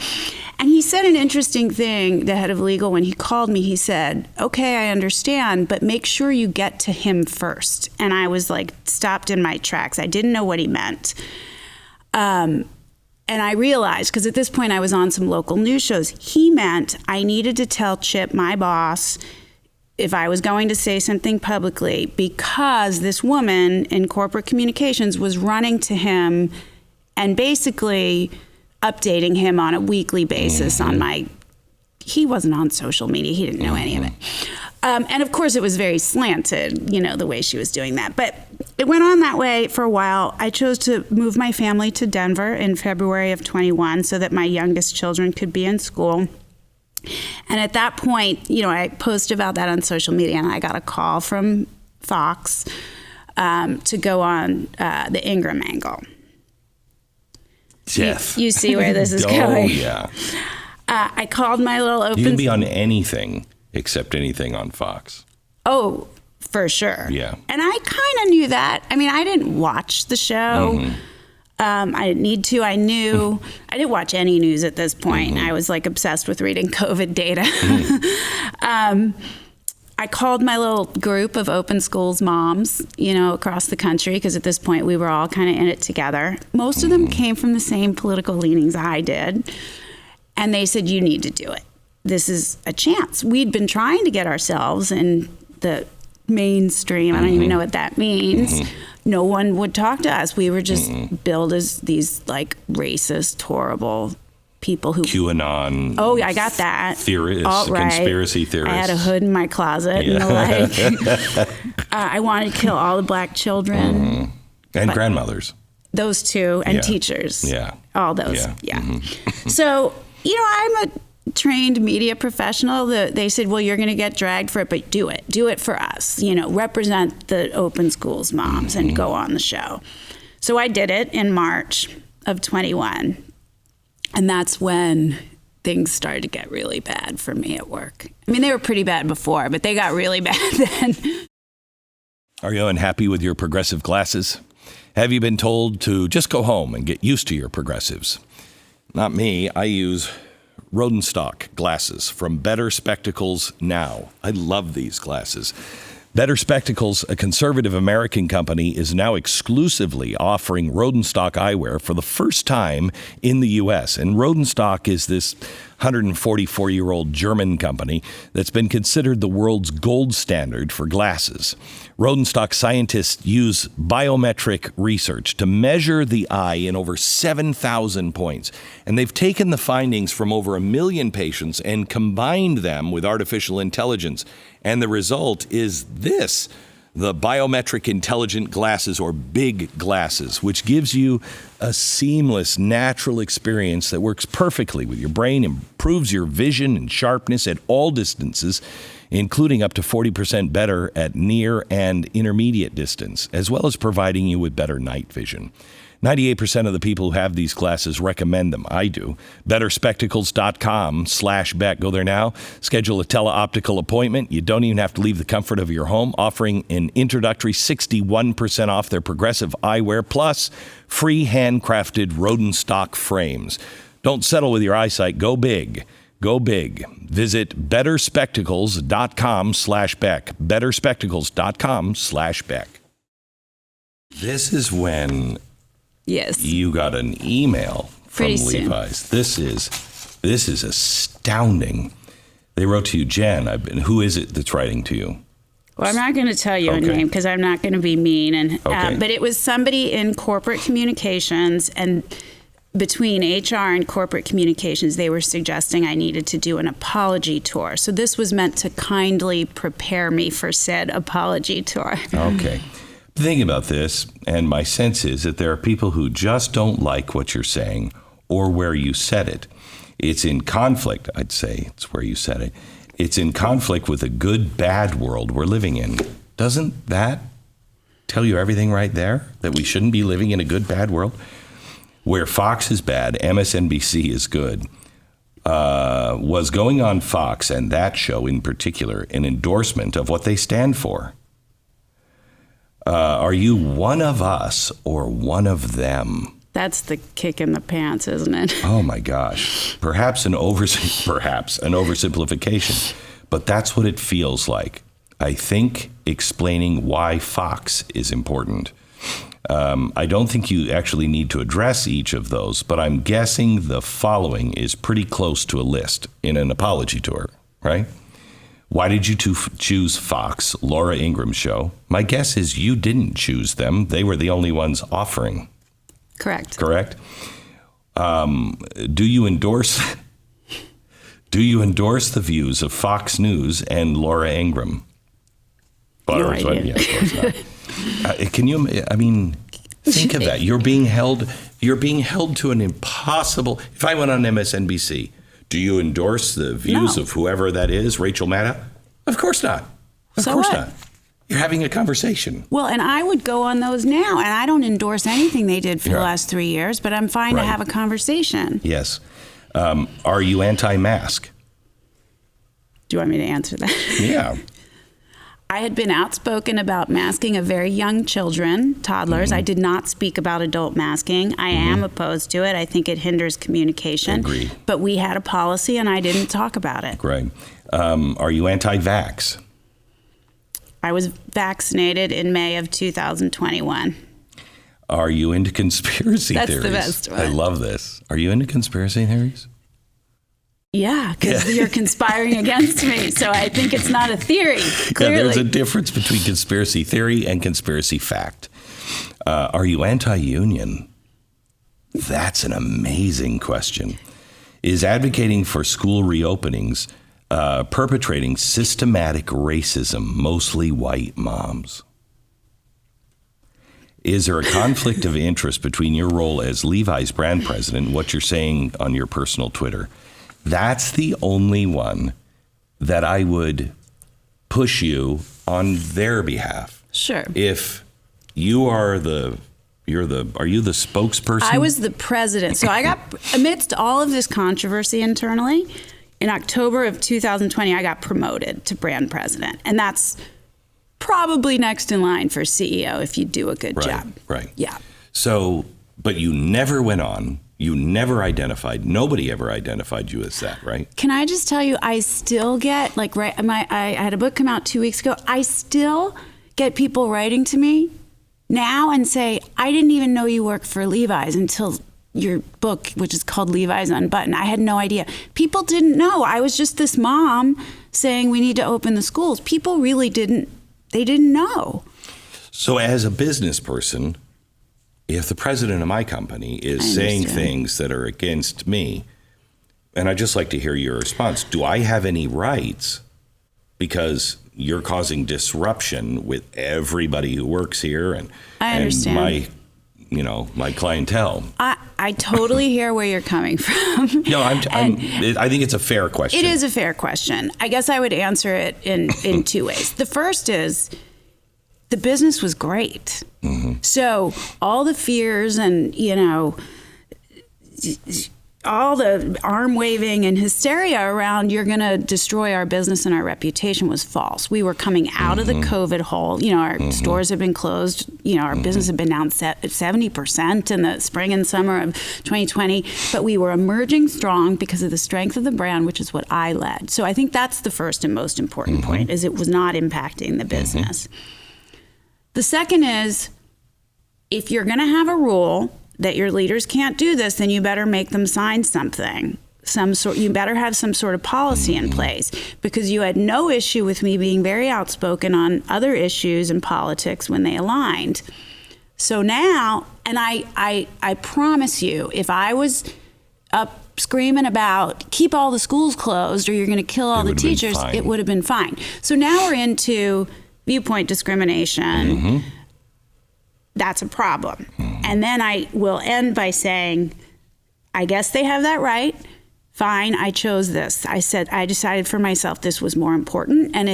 And he said an interesting thing. The head of legal, when he called me, he said, "Okay, I understand, but make sure you get to him first." And I was like stopped in my tracks. I didn't know what he meant. And I realized, because at this point I was on some local news shows, he meant I needed to tell Chip, my boss, if I was going to say something publicly, because this woman in corporate communications was running to him and basically updating him on a weekly basis on my, he wasn't on social media. He didn't know any of it. And of course it was very slanted, you know, the way she was doing that. But it went on that way for a while. I chose to move my family to Denver in February of 21 so that my youngest children could be in school. And at that point, you know, I posted about that on social media, and I got a call from Fox to go on the Ingram angle. Jeff. You see where this is going. Oh, yeah. I called my little open... You can be on anything except anything on Fox. Oh, for sure. Yeah. And I kind of knew that. I mean, I didn't watch the show. I didn't need to. I knew I didn't watch any news at this point. I was like obsessed with reading COVID data. I called my little group of open schools moms, across the country, because at this point we were all kind of in it together. Most of them came from the same political leanings I did. And they said, you need to do it. This is a chance. We'd been trying to get ourselves in the mainstream. I don't even know what that means. No one would talk to us. We were just billed as these like racist, horrible people who QAnon. Oh, I got that. Theorists, conspiracy theorists. I had a hood in my closet and the like. I wanted to kill all the black children and grandmothers. Those two and teachers. Yeah, all those. Yeah. So I'm a trained media professional. They said, well, you're going to get dragged for it, but do it. Do it for us. Represent the open schools moms and go on the show. So I did it in March of 21. And that's when things started to get really bad for me at work. I mean, they were pretty bad before, but they got really bad then. Are you unhappy with your progressive glasses? Have you been told to just go home and get used to your progressives? Not me. I use Rodenstock glasses from Better Spectacles Now. I love these glasses. Better Spectacles, a conservative American company, is now exclusively offering Rodenstock eyewear for the first time in the U.S. And Rodenstock is this 144-year-old German company that's been considered the world's gold standard for glasses. Rodenstock scientists use biometric research to measure the eye in over 7,000 points. And they've taken the findings from over 1 million patients and combined them with artificial intelligence. And the result is this, the biometric intelligent glasses, or big glasses, which gives you a seamless, natural experience that works perfectly with your brain, improves your vision and sharpness at all distances, including up to 40% better at near and intermediate distance, as well as providing you with better night vision. 98% of the people who have these glasses recommend them. I do. BetterSpectacles.com/Beck. Go there now. Schedule a teleoptical appointment. You don't even have to leave the comfort of your home. Offering an introductory 61% off their progressive eyewear, plus free handcrafted Rodenstock frames. Don't settle with your eyesight. Go big. Go big. Visit BetterSpectacles.com/Beck. BetterSpectacles.com/Beck. This is when you got an email from Levi's. This is astounding. They wrote to you, Jen. Who is it that's writing to you? Well, I'm not going to tell you a name because I'm not going to be mean. But it was somebody in corporate communications, and between HR and corporate communications, they were suggesting I needed to do an apology tour. So this was meant to kindly prepare me for said apology tour. Okay. Thinking about this, and my sense is that there are people who just don't like what you're saying or where you said it. It's in conflict, I'd say. It's where you said it. It's in conflict with the good-bad world we're living in. Doesn't that tell you everything right there? That we shouldn't be living in a good-bad world? Where Fox is bad, MSNBC is good. Was going on Fox, and that show in particular, an endorsement of what they stand for? Are you one of us or one of them? That's the kick in the pants, isn't it? Oh my gosh. Perhaps an oversimplification, but that's what it feels like. I think explaining why Fox is important. I don't think you actually need to address each of those, but I'm guessing the following is pretty close to a list in an apology tour, right? Why did you choose Fox, Laura Ingram's show? My guess is you didn't choose them. They were the only ones offering. Correct. Do you endorse the views of Fox News and Laura Ingram? No idea. Yeah, of course not. Think of that. You're being held to an impossible. If I went on MSNBC, do you endorse the views of whoever that is, Rachel Maddow? Of course not. Of course not. You're having a conversation. Well, and I would go on those now, and I don't endorse anything they did for the last 3 years, but I'm fine to have a conversation. Yes. Are you anti-mask? Do you want me to answer that? Yeah. I had been outspoken about masking of very young children, toddlers. I did not speak about adult masking. I am opposed to it. I think it hinders communication. Agreed. But we had a policy, and I didn't talk about it. Great. Are you anti-vax? I was vaccinated in May of 2021. Are you into conspiracy theories? That's the best one. I love this. Are you into conspiracy theories? Yeah, because you're conspiring against me. So I think it's not a theory, clearly. Yeah, there's a difference between conspiracy theory and conspiracy fact. Are you anti-union? That's an amazing question. Is advocating for school reopenings perpetrating systematic racism, mostly white moms? Is there a conflict of interest between your role as Levi's brand president and what you're saying on your personal Twitter? That's the only one that I would push you on their behalf. Sure. If you are are you the spokesperson? I was the president. So I got, amidst all of this controversy internally, in October of 2020, I got promoted to brand president. And that's probably next in line for CEO if you do a good job. Right. Yeah. So, but you never went on. You never identified. Nobody ever identified you as that, right? Can I just tell you, I still get, I had a book come out 2 weeks ago. I still get people writing to me now and say, I didn't even know you worked for Levi's until your book, which is called Levi's Unbuttoned. I had no idea. People didn't know. I was just this mom saying we need to open the schools. People really didn't know. So as a business person, if the president of my company is saying things that are against me, and I'd just like to hear your response, do I have any rights because you're causing disruption with everybody who works here and my clientele? I totally hear where you're coming from. No, I think it's a fair question. It is a fair question. I guess I would answer it in two ways. The first is, the business was great. Mm-hmm. So all the fears and, all the arm waving and hysteria around you're going to destroy our business and our reputation was false. We were coming out of the COVID hole. Our stores have been closed. Our business had been down 70% in the spring and summer of 2020. But we were emerging strong because of the strength of the brand, which is what I led. So I think that's the first and most important point, is it was not impacting the business. The second is, if you're going to have a rule that your leaders can't do this, then you better make them sign something. You better have some sort of policy in place, because you had no issue with me being very outspoken on other issues in politics when they aligned. So now, and I promise you, if I was up screaming about keep all the schools closed or you're going to kill all the teachers, it would have been fine. So now we're into viewpoint discrimination. That's a problem. And then I will end by saying, I guess they have that right. Fine, I chose this. I decided for myself this was more important. And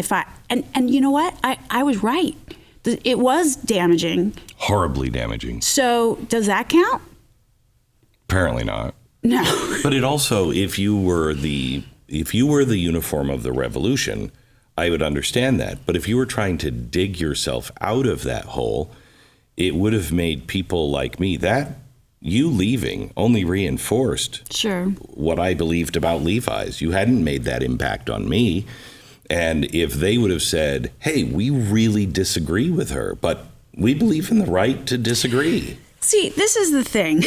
and you know what? I was right. It was damaging. Horribly damaging. So does that count? Apparently not. No. But it also, if you were the uniform of the revolution, I would understand that. But if you were trying to dig yourself out of that hole, it would have made people like me, that you leaving only reinforced what I believed about Levi's. You hadn't made that impact on me. And if they would have said, hey, we really disagree with her, but we believe in the right to disagree. See, this is the thing.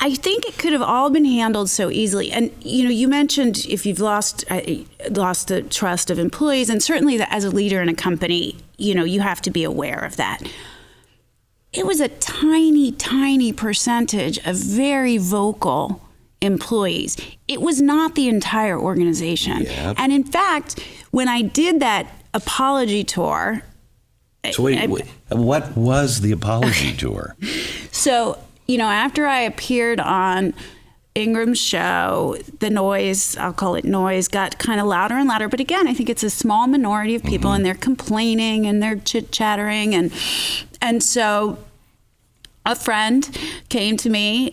I think it could have all been handled so easily. And, you mentioned if you've lost the trust of employees, and certainly as a leader in a company, you have to be aware of that. It was a tiny, tiny percentage of very vocal employees. It was not the entire organization. Yep. And in fact, when I did that apology tour... So wait, what was the apology tour? So... after I appeared on Ingram's show, the noise, I'll call it noise, got kind of louder and louder. But again, I think it's a small minority of people, and they're complaining and they're chit-chattering. And so a friend came to me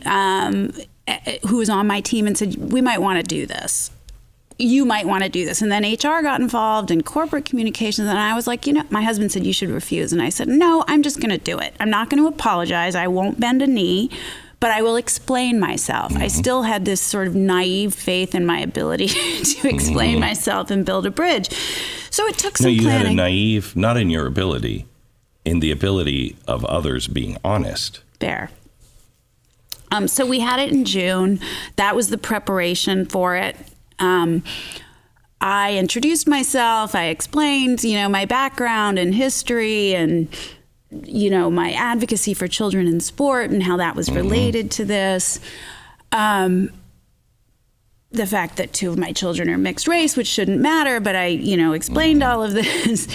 who was on my team and said, we might want to do this. you might want to do this. And then HR got involved in corporate communications. And I was like, my husband said, you should refuse. And I said, no, I'm just going to do it. I'm not going to apologize. I won't bend a knee, but I will explain myself. I still had this sort of naive faith in my ability to explain myself and build a bridge. So it took some planning. No, you had a naive, not in your ability, in the ability of others being honest. There. So we had it in June. That was the preparation for it. I introduced myself. I explained, my background and history and, my advocacy for children in sport and how that was related to this. The fact that 2 of my children are mixed race, which shouldn't matter, but I, explained all of this.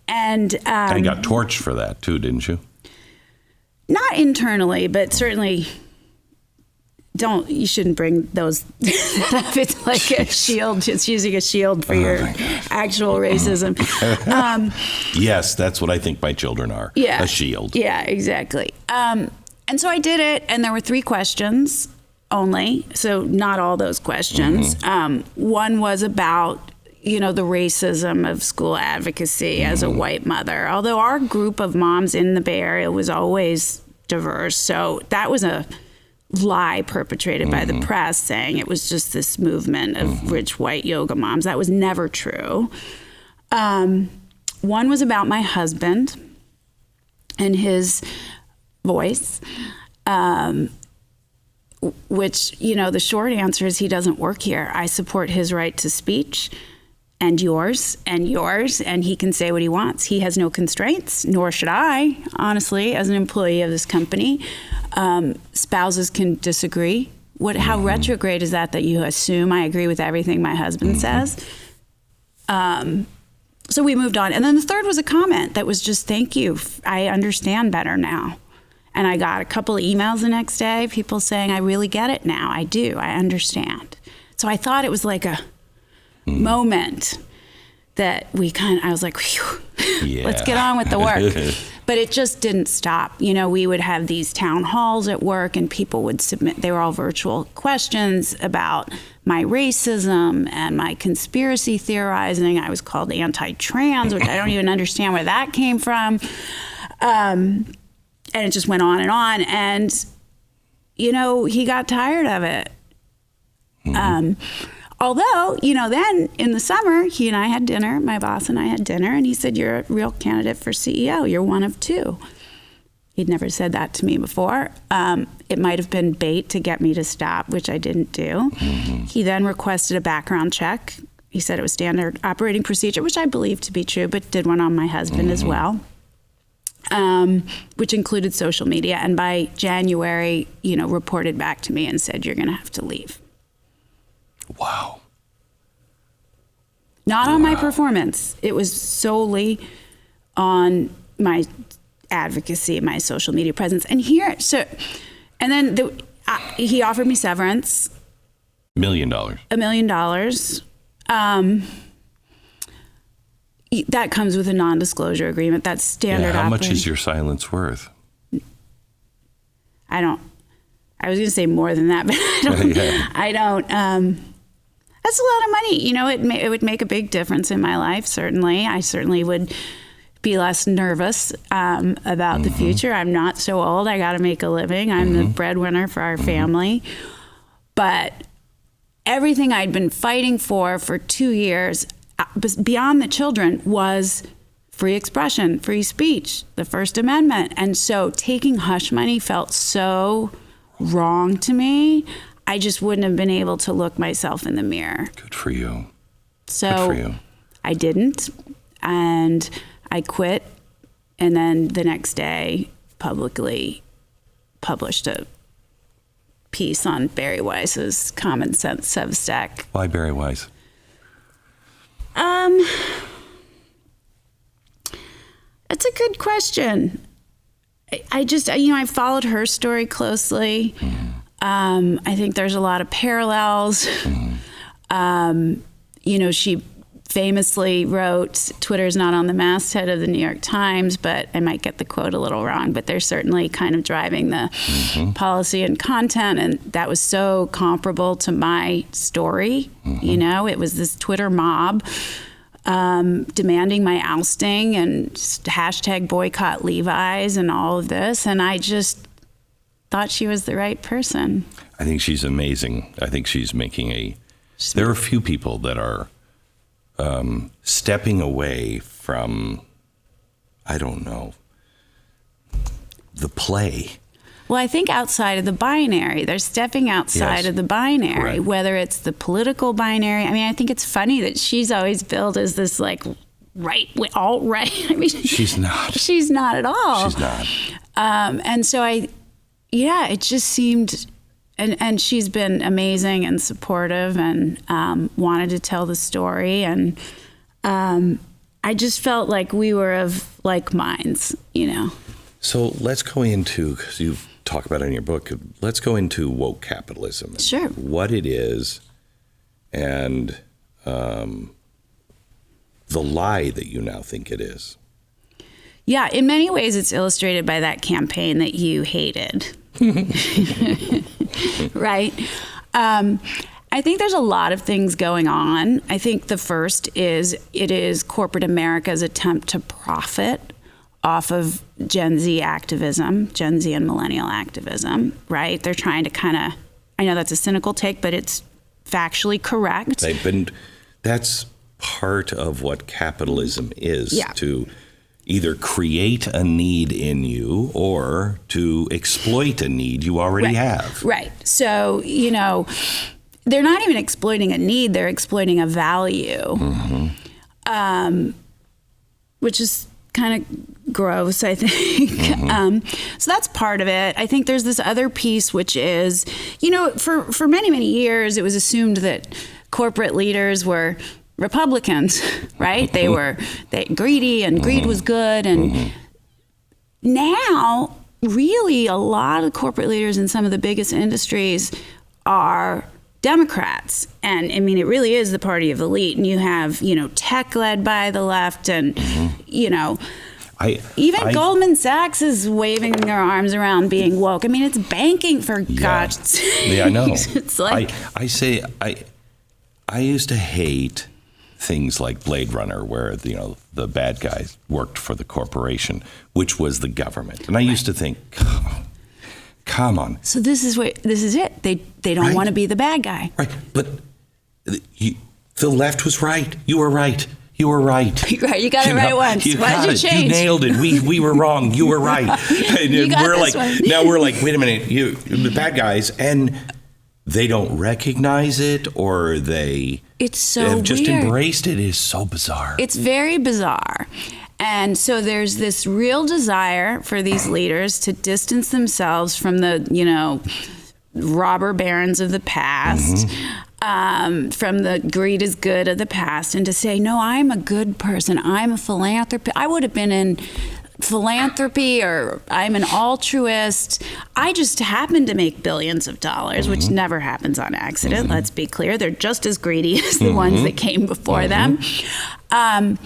And you got torched for that too, didn't you? Not internally, but certainly... You shouldn't bring those up. It's like a shield. It's using a shield for your actual racism. Yes, that's what I think my children are. Yeah. A shield. Yeah, exactly. And so I did it, and there were 3 questions only. So not all those questions. One was about, the racism of school advocacy as a white mother. Although our group of moms in the Bay Area was always diverse. So that was a lie perpetrated by the press saying it was just this movement of rich white yoga moms. That was never true. One was about my husband and his voice, which, the short answer is he doesn't work here. I support his right to speech and yours, and he can say what he wants. He has no constraints, nor should I, honestly, as an employee of this company. Spouses can disagree. How retrograde is that you assume I agree with everything my husband says? So we moved on. And then the third was a comment that was just, thank you. I understand better now. And I got a couple of emails the next day, people saying, I really get it now. I do. I understand. So I thought it was like a moment that I was like, whew, let's get on with the work. But it just didn't stop. We would have these town halls at work and people would submit, they were all virtual questions about my racism and my conspiracy theorizing. I was called anti-trans, which I don't even understand where that came from. And it just went on. And, he got tired of it. Although, then in the summer, he and I had dinner, my boss and I had dinner, and he said, you're a real candidate for CEO. You're one of 2. He'd never said that to me before. It might have been bait to get me to stop, which I didn't do. He then requested a background check. He said it was standard operating procedure, which I believe to be true, but did one on my husband as well, which included social media. And by January, reported back to me and said, you're going to have to leave. Wow. Not on my performance. It was solely on my advocacy, my social media presence. And then he offered me severance. $1 million. $1 million. That comes with a non-disclosure agreement. That's standard. How much is your silence worth? I was going to say more than that, but I don't. That's a lot of money. It would make a big difference in my life, certainly. I certainly would be less nervous about the future. I'm not so old. I got to make a living. I'm the breadwinner for our family. But everything I'd been fighting for 2 years, beyond the children, was free expression, free speech, the First Amendment. And so taking hush money felt so wrong to me. I just wouldn't have been able to look myself in the mirror. Good for you. So Good for you. I didn't, and I quit, and then the next day publicly published a piece on Barry Weiss's Common Sense Substack. Why Barry Weiss? That's a good question. I just, I followed her story closely. I think there's a lot of parallels. She famously wrote, Twitter's not on the masthead of the New York Times, but I might get the quote a little wrong, but they're certainly kind of driving the policy and content. And that was so comparable to my story. You know, it was this Twitter mob demanding my ousting and hashtag boycott Levi's and all of this. And I just thought she was the right person. I think she's amazing. I think she's making there are a few people that are stepping away from, I don't know, the play. Well, I think outside of the binary, they're stepping outside of the binary, whether it's the political binary. I mean, I think it's funny that she's always billed as this like alt-right. I mean, she's not. She's not at all. She's not. And so it just seemed, and she's been amazing and supportive and wanted to tell the story. And I just felt like we were of like minds, you know. So let's go into, because you talk about it in your book, let's go into woke capitalism. Sure. What it is and the lie that you now think it is. Yeah, in many ways it's illustrated by that campaign that you hated. Right? I think there's a lot of things going on. I think the first is it is corporate America's attempt to profit off of Gen Z activism, Gen Z and millennial activism, right? They're trying to kind of, I know that's a cynical take, but it's factually correct. That's part of what capitalism is, to either create a need in you or to exploit a need you already have. Right. So, you know, they're not even exploiting a need, they're exploiting a value, which is kind of gross, I think. So that's part of it. I think there's this other piece, which is, you know, for many, many years, it was assumed that corporate leaders were Republicans, right? They were greedy, and greed was good. And now, really, a lot of corporate leaders in some of the biggest industries are Democrats. And I mean, it really is the party of elite. And you have, you know, tech led by the left and, you know, even Goldman Sachs is waving their arms around being woke. I mean, it's banking, for God's sake. Yeah, I know. It's like, I used to hate things like Blade Runner, where, you know, the bad guys worked for the corporation, which was the government. And I used to think, come on. So this is it. They don't want to be the bad guy. Right. But the left was right. You were right. You were right. Right. You got it right once. Why did you change? You nailed it. We were wrong. You were right. And now we're like, wait a minute, the bad guys, and they don't recognize it, or they have just embraced it. It is so bizarre. It's very bizarre. And so there's this real desire for these leaders to distance themselves from the, you know, robber barons of the past, from the greed is good of the past, and to say, no, I'm a good person. I'm a philanthropist. I would have been in philanthropy, or I'm an altruist. I just happen to make billions of dollars, which never happens on accident. Let's be clear. They're just as greedy as the ones that came before them. And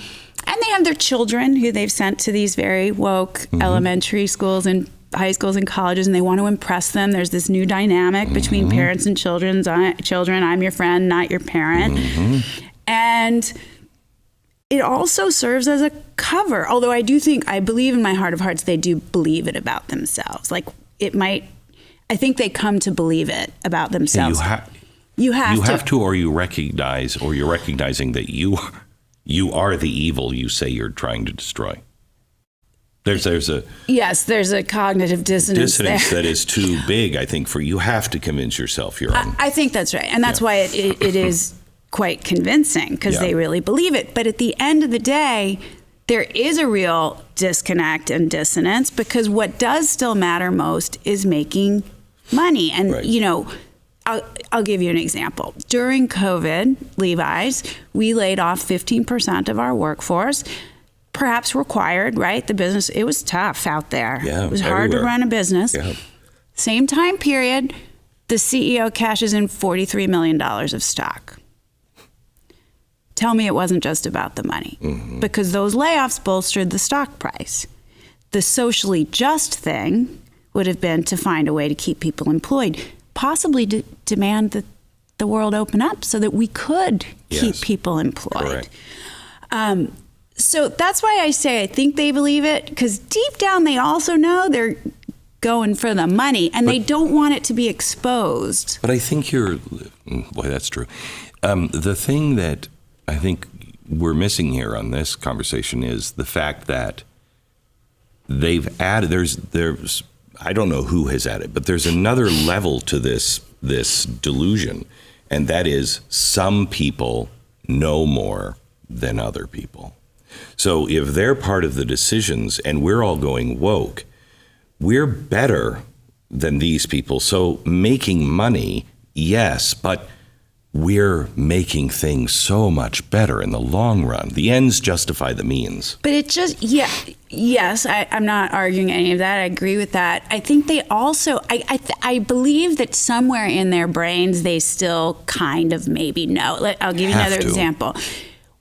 they have their children who they've sent to these very woke elementary schools and high schools and colleges, and they want to impress them. There's this new dynamic between parents and children. I'm your friend, not your parent. And it also serves as a cover. Although I believe in my heart of hearts, they do believe it about themselves. Like I think they come to believe it about themselves. You have to, or you're recognizing that you are the evil you say you're trying to destroy. There's a cognitive dissonance there. That is too big, I think, for you have to convince yourself you're on. I think that's right. And that's why it is quite convincing, because they really believe it. But at the end of the day, there is a real disconnect and dissonance, because what does still matter most is making money. And, you know, I'll give you an example. During COVID, Levi's, we laid off 15% of our workforce. Perhaps required, right? The business, it was tough out there. Yeah, it was hard to run a business. Yeah. Same time period, the CEO cashes in $43 million of stock. tell me it wasn't just about the money. Because those layoffs bolstered the stock price. The socially just thing would have been to find a way to keep people employed, possibly demand that the world open up so that we could keep people employed. So that's why I say I think they believe it, because deep down they also know they're going for the money, and they don't want it to be exposed. But I think boy, that's true. The thing that I think we're missing here on this conversation is the fact that they've added, there's I don't know who has added, but there's another level to this delusion, and that is some people know more than other people. So if they're part of the decisions and we're all going woke, we're better than these people. So making money, yes, but we're making things so much better in the long run. The ends justify the means. But it just, yes, I'm not arguing any of that. I agree with that. I think they also, I believe that somewhere in their brains, they still kind of maybe know. I'll give you another example.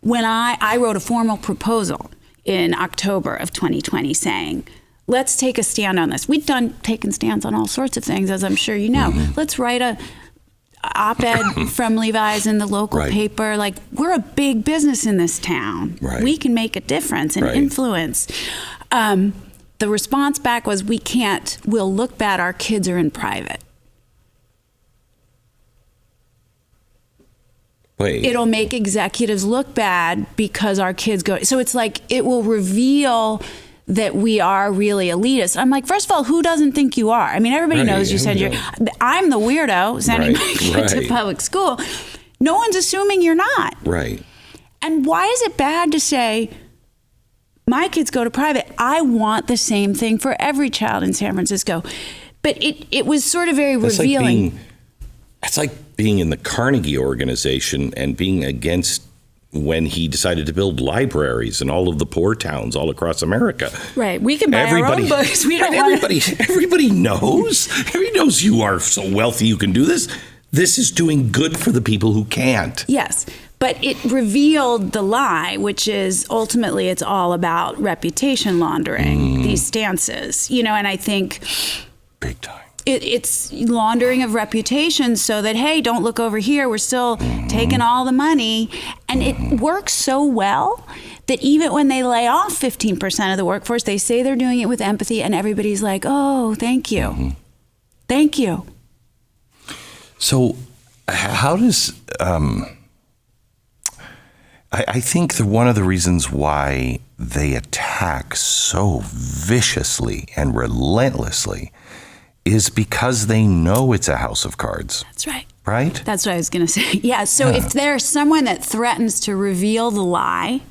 When I wrote a formal proposal in October of 2020 saying, let's take a stand on this. We've taken stands on all sorts of things, as I'm sure you know. Let's write a op-ed from Levi's in the local paper. Like, we're a big business in this town. We can make a difference and influence. The response back was, we'll look bad, our kids are in private. It'll make executives look bad because our kids go. So it's like, it will reveal that we are really elitist. I'm like, first of all, who doesn't think you are? I mean, everybody knows you said I'm the weirdo sending my kid to public school. No one's assuming you're not. And why is it bad to say, my kids go to private? I want the same thing for every child in San Francisco. But it was sort of very revealing. It's like being in the Carnegie organization and being against when he decided to build libraries in all of the poor towns all across America. We can buy our own books. We don't everybody knows. Everybody knows you are so wealthy you can do this. This is doing good for the people who can't. Yes, but it revealed the lie, which is ultimately it's all about reputation laundering, these stances, and I think big time. It's laundering of reputation so that, hey, don't look over here. We're still taking all the money. And it works so well that even when they lay off 15% of the workforce, they say they're doing it with empathy, and everybody's like, oh, thank you. Thank you. So how does... I think that one of the reasons why they attack so viciously and relentlessly is because they know it's a house of cards. That's right. Right? That's what I was going to say. Yeah. So if there's someone that threatens to reveal the lie,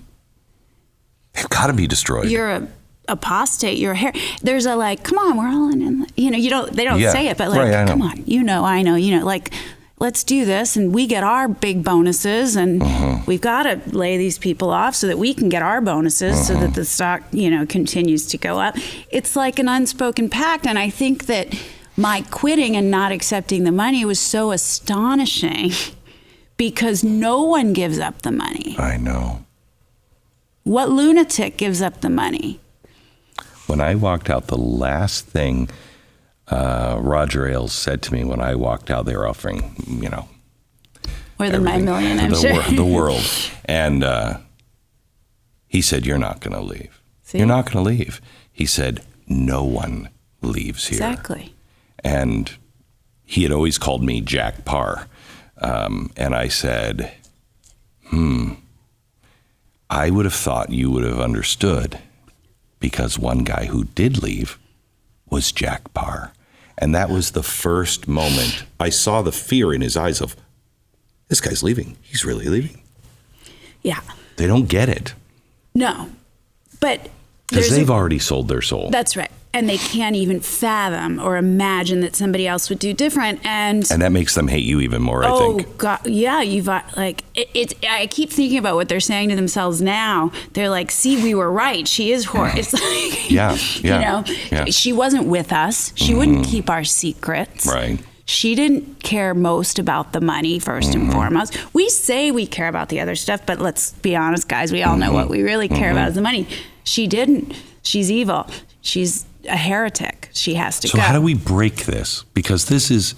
they've got to be destroyed. You're a apostate. You're a there's a like, come on, we're all in. They don't say it, but like, come on, I know, like, let's do this, and we get our big bonuses, and we've got to lay these people off so that we can get our bonuses, so that the stock, continues to go up. It's like an unspoken pact, and I think that my quitting and not accepting the money was so astonishing because no one gives up the money. I know. What lunatic gives up the money? When I walked out, the last thing Roger Ailes said to me when I walked out, they were offering, More than $9 million, I'm sure. The world. And he said, you're not going to leave. See? You're not going to leave. He said, no one leaves here. Exactly. And he had always called me Jack Parr. And I said, I would have thought you would have understood, because one guy who did leave was Jack Parr. And that was the first moment I saw the fear in his eyes of, this guy's leaving. He's really leaving. Yeah. They don't get it. No. But because they've already sold their soul. That's right. And they can't even fathom or imagine that somebody else would do different. And that makes them hate you even more, I think. Oh, God. Yeah. I keep thinking about what they're saying to themselves now. They're like, see, we were right. She is horrible. It's like, yeah. she wasn't with us. She wouldn't keep our secrets. Right. She didn't care most about the money, first and foremost. We say we care about the other stuff, but let's be honest, guys. We all know what we really care about is the money. She didn't. She's evil. She's a heretic. She has to go. So how do we break this? Because this is,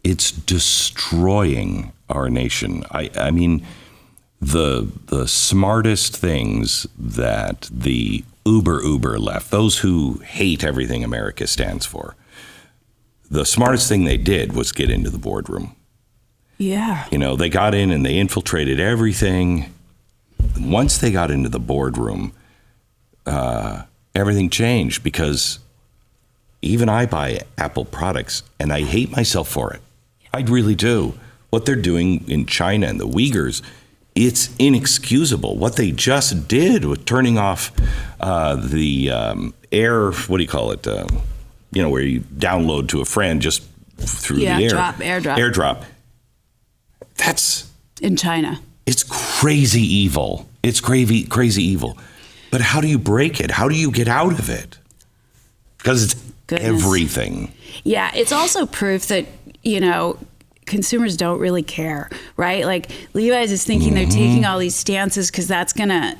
it's destroying our nation. I mean, the smartest things that the uber left, those who hate everything America stands for, the smartest thing they did was get into the boardroom. Yeah. You know, they got in and they infiltrated everything. Once they got into the boardroom, everything changed, because even I buy Apple products and I hate myself for it. I really do. What they're doing in China and the Uyghurs, it's inexcusable. What they just did with turning off the air, what do you call it? Where you download to a friend just through the air. AirDrop. That's in China. It's crazy evil. It's crazy evil. But how do you break it? How do you get out of it? Because it's everything. Yeah, it's also proof that, consumers don't really care, right? Like Levi's is thinking they're taking all these stances because that's gonna,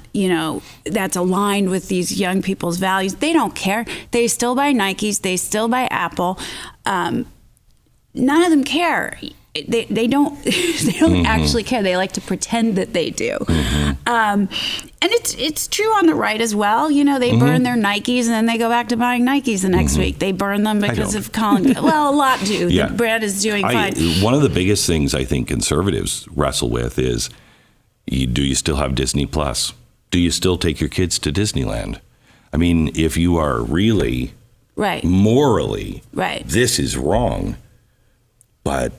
that's aligned with these young people's values. They don't care. They still buy Nikes. They still buy Apple. None of them care. They don't actually care. They like to pretend that they do. And it's true on the right as well. They burn their Nikes and then they go back to buying Nikes the next week. They burn them because of Colin. Well, a lot do. Yeah. The brand is doing fine. One of the biggest things I think conservatives wrestle with is, do you still have Disney Plus? Do you still take your kids to Disneyland? I mean, if you are really morally, this is wrong, but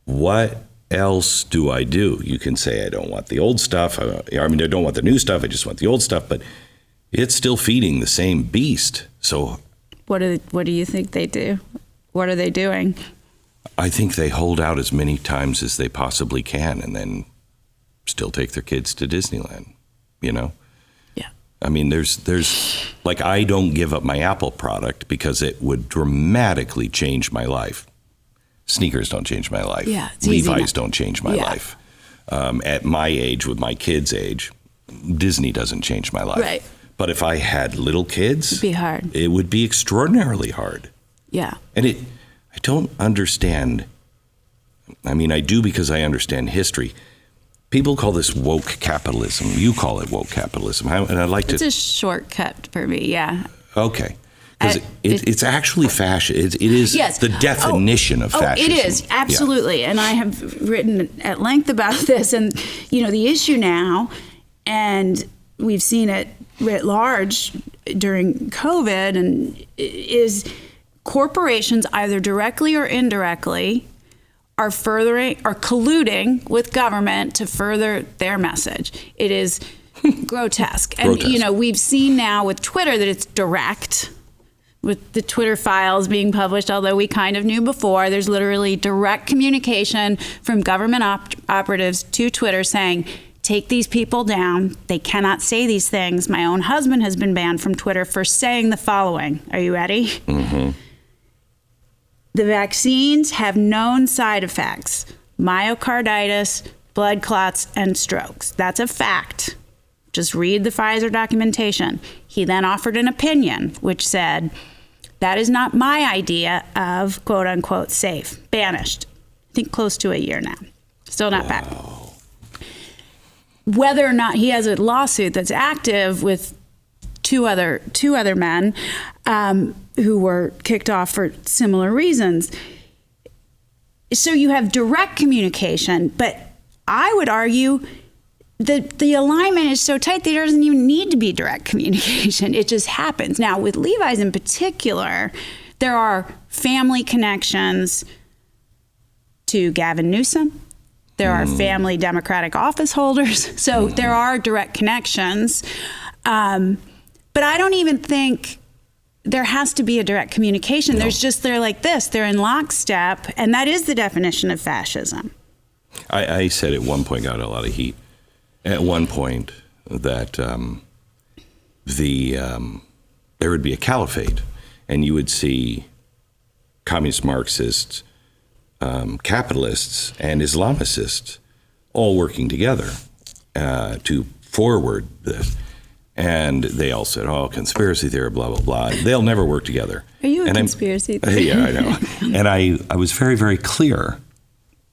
what else do I do? You can say, I don't want the old stuff. I don't want the new stuff. I just want the old stuff. But it's still feeding the same beast. So what do you think they do? What are they doing? I think they hold out as many times as they possibly can and then still take their kids to Disneyland, Yeah. I mean, there's like, I don't give up my Apple product because it would dramatically change my life. Sneakers don't change my life. Yeah, Levi's don't change my life. At my age, with my kids' age, Disney doesn't change my life. Right. But if I had little kids, it'd be hard. It would be extraordinarily hard. Yeah. And I don't understand. I mean, I do because I understand history. People call this woke capitalism. You call it woke capitalism. And I'd like It's a shortcut for me, yeah. Okay. Because it's actually fashion. It is the definition of fascism. It is, absolutely. Yeah. And I have written at length about this. And, the issue now, and we've seen it writ large during COVID, and is corporations, either directly or indirectly, are colluding with government to further their message. It is grotesque. And, we've seen now with Twitter that it's direct. With the Twitter files being published, although we kind of knew before, there's literally direct communication from government operatives to Twitter saying, take these people down. They cannot say these things. My own husband has been banned from Twitter for saying the following. Are you ready? The vaccines have known side effects: myocarditis, blood clots, and strokes. That's a fact. Just read the Pfizer documentation. He then offered an opinion which said, that is not my idea of quote unquote safe. Banished. I think close to a year now. Still not back. Whether or not he has a lawsuit that's active with two other men who were kicked off for similar reasons. So you have direct communication, but I would argue the alignment is so tight that there doesn't even need to be direct communication. It just happens. Now, with Levi's in particular, there are family connections to Gavin Newsom. There are family Democratic office holders. So there are direct connections. But I don't even think there has to be a direct communication. No. They're like this. They're in lockstep. And that is the definition of fascism. I said at one point, got a lot of heat. At one point that there would be a caliphate, and you would see communist Marxists, capitalists, and Islamicists all working together to forward this. And they all said, oh, conspiracy theory, blah, blah, blah. They'll never work together. Are you a conspiracy theorist? Yeah, I know. And I was very, very clear.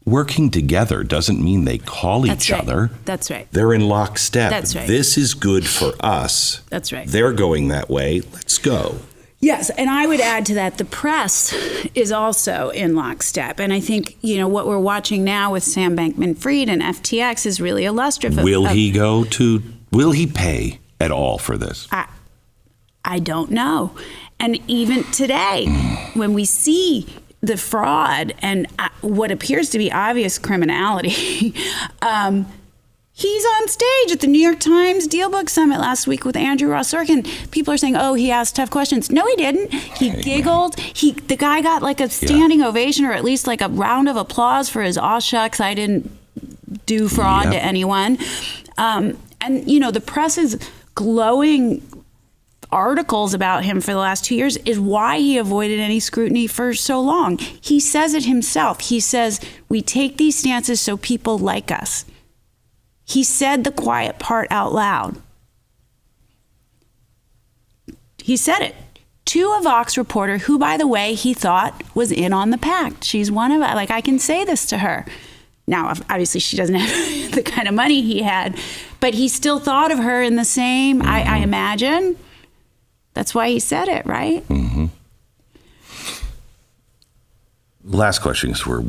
Working together doesn't mean they call each other. That's right. They're in lockstep. That's right. This is good for us. That's right. They're going that way. Let's go. Yes, and I would add to that, the press is also in lockstep. And I think, what we're watching now with Sam Bankman-Fried and FTX is really illustrative. Will he pay at all for this? I don't know. And even today, when we see the fraud and what appears to be obvious criminality, he's on stage at the New York Times Deal Book Summit last week with Andrew Ross Sorkin. People are saying, oh, he asked tough questions. No, he didn't. He giggled. The guy got like a standing ovation, or at least like a round of applause for his aw shucks, I didn't do fraud to anyone. And, the press is glowing articles about him for the last 2 years is why he avoided any scrutiny for so long. He says it himself. He says, we take these stances so people like us. He said the quiet part out loud. He said it to a Vox reporter who, by the way, he thought was in on the pact. She's one of us. Like, I can say this to her. Now, obviously, she doesn't have the kind of money he had, but he still thought of her in the same, I imagine. That's why he said it, right? Mm-hmm. Last question, because we're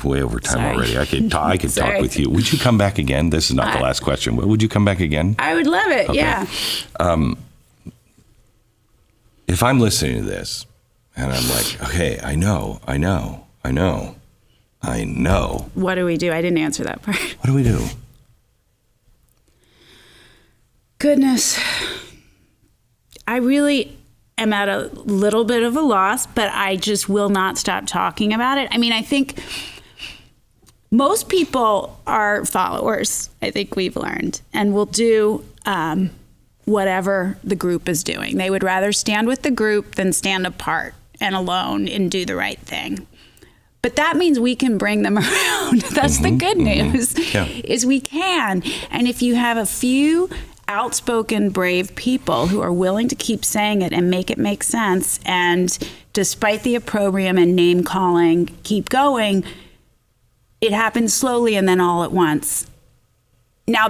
way over time already. I could talk with you. Would you come back again? This is not the last question. Would you come back again? I would love it, yeah. If I'm listening to this and I'm like, okay, I know. What do we do? I didn't answer that part. What do we do? Goodness. I really am at a little bit of a loss, but I just will not stop talking about it. I mean, I think most people are followers, I think we've learned, and will do whatever the group is doing. They would rather stand with the group than stand apart and alone and do the right thing. But that means we can bring them around. That's the good news, is we can. And if you have a few outspoken, brave people who are willing to keep saying it and make it make sense, and despite the opprobrium and name calling, keep going, it happens slowly and then all at once. Now,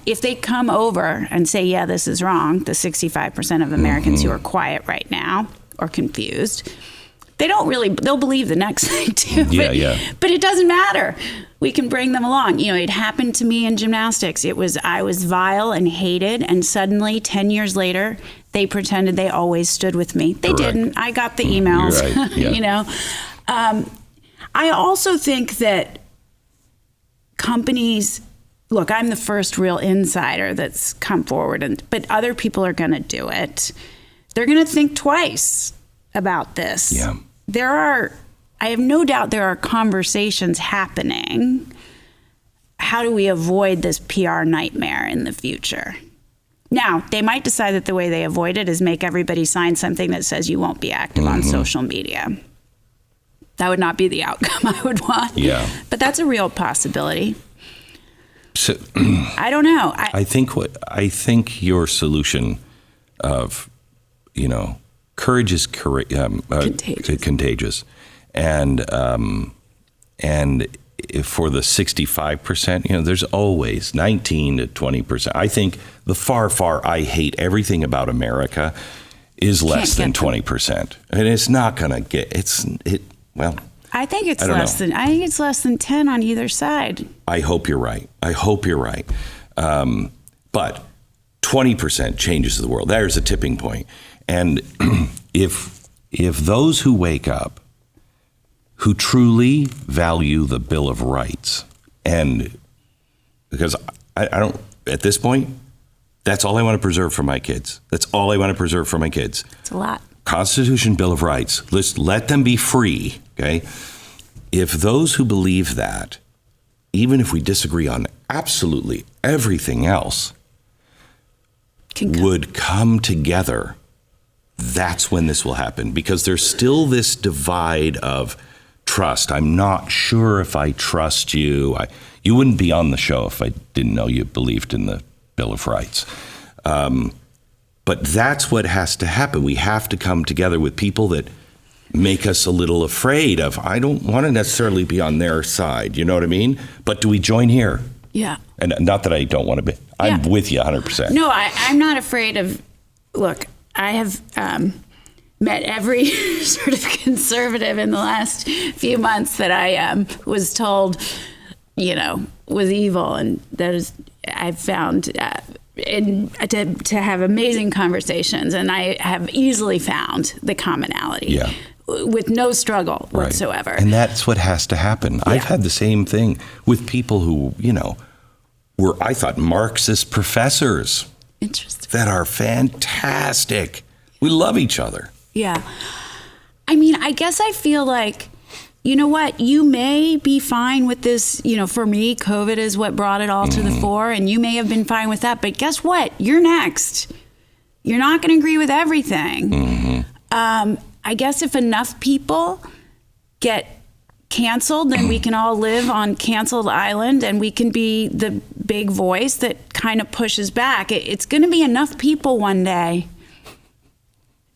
if they come over and say, yeah, this is wrong, the 65% of Americans who are quiet right now or confused, they'll believe the next thing too. But it doesn't matter. We can bring them along. It happened to me in gymnastics. I was vile and hated, and suddenly 10 years later, they pretended they always stood with me. They didn't. I got the emails. You're right. I also think that companies, look, I'm the first real insider that's come forward, but other people are going to do it. They're going to think twice about this. Yeah. I have no doubt there are conversations happening. How do we avoid this PR nightmare in the future? Now, they might decide that the way they avoid it is make everybody sign something that says you won't be active on social media. That would not be the outcome I would want. Yeah. But that's a real possibility. So, I don't know. I think your solution of, courage is contagious. And for the 65%, there's always 19 to 20%. I think the far I hate everything about America is less than 20%. And it's not going to get, I think it's less than 10 on either side. I hope you're right. But 20% changes the world. There's a tipping point. And if those who wake up, who truly value the Bill of Rights, and because I don't, at this point, that's all I want to preserve for my kids. It's a lot. Constitution, Bill of Rights. Let's let them be free, okay? If those who believe that, even if we disagree on absolutely everything else, would come together that's when this will happen, because there's still this divide of trust. I'm not sure if I trust you. You wouldn't be on the show if I didn't know you believed in the Bill of Rights. But that's what has to happen. We have to come together with people that make us a little afraid of, I don't want to necessarily be on their side, you know what I mean? But do we join here? Yeah. And not that I don't want to be. I'm with you 100%. No, I'm not afraid of, look, I have met every sort of conservative in the last few months that I was told, was evil. And that is, I've found to have amazing conversations. And I have easily found the commonality with no struggle whatsoever. And that's what has to happen. Yeah. I've had the same thing with people who, were, I thought, Marxist professors. Interesting. That are fantastic. We love each other. Yeah. I mean, I guess I feel like, you know what, you may be fine with this, for me, COVID is what brought it all to the fore, and you may have been fine with that, but guess what? You're next. You're not going to agree with everything. I guess if enough people get canceled, then we can all live on canceled island, and we can be the big voice that kind of pushes back. It's going to be enough people one day.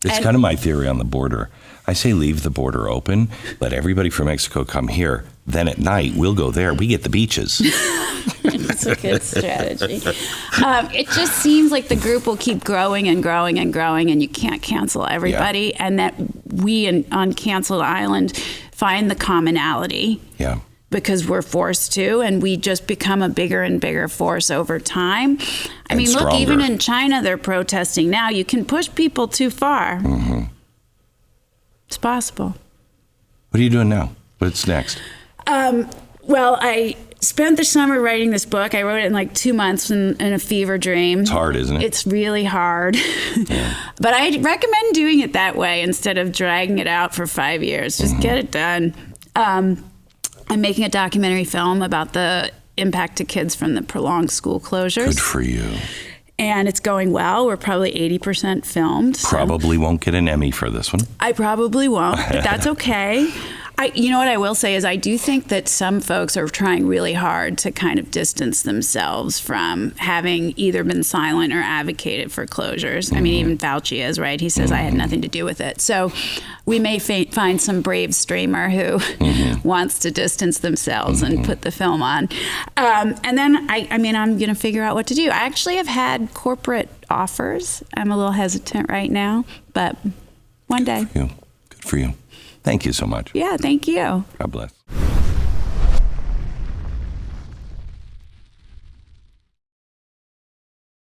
It's kind of my theory on the border. I say leave the border open, let everybody from Mexico come here. Then at night, we'll go there. We get the beaches. It's a good strategy. It just seems like the group will keep growing and growing and growing, and you can't cancel everybody. Yeah. And that we on Canceled Island find the commonality. Yeah. Because we're forced to, and we just become a bigger and bigger force over time. I mean, look, even in China, they're protesting now. You can push people too far. It's possible. What are you doing now? What's next? Well, I spent the summer writing this book. I wrote it in like 2 months in a fever dream. It's hard, isn't it? It's really hard. Yeah. But I recommend doing it that way instead of dragging it out for 5 years. Just get it done. I'm making a documentary film about the impact to kids from the prolonged school closures. Good for you. And it's going well. We're probably 80% filmed. Probably won't get an Emmy for this one. I probably won't, but that's okay. You know what I will say is I do think that some folks are trying really hard to kind of distance themselves from having either been silent or advocated for closures. I mean, even Fauci is, right? He says I had nothing to do with it. So we may find some brave streamer who wants to distance themselves and put the film on. And then, I'm going to figure out what to do. I actually have had corporate offers. I'm a little hesitant right now, but one day. Good for you. Thank you so much. Yeah, thank you. God bless.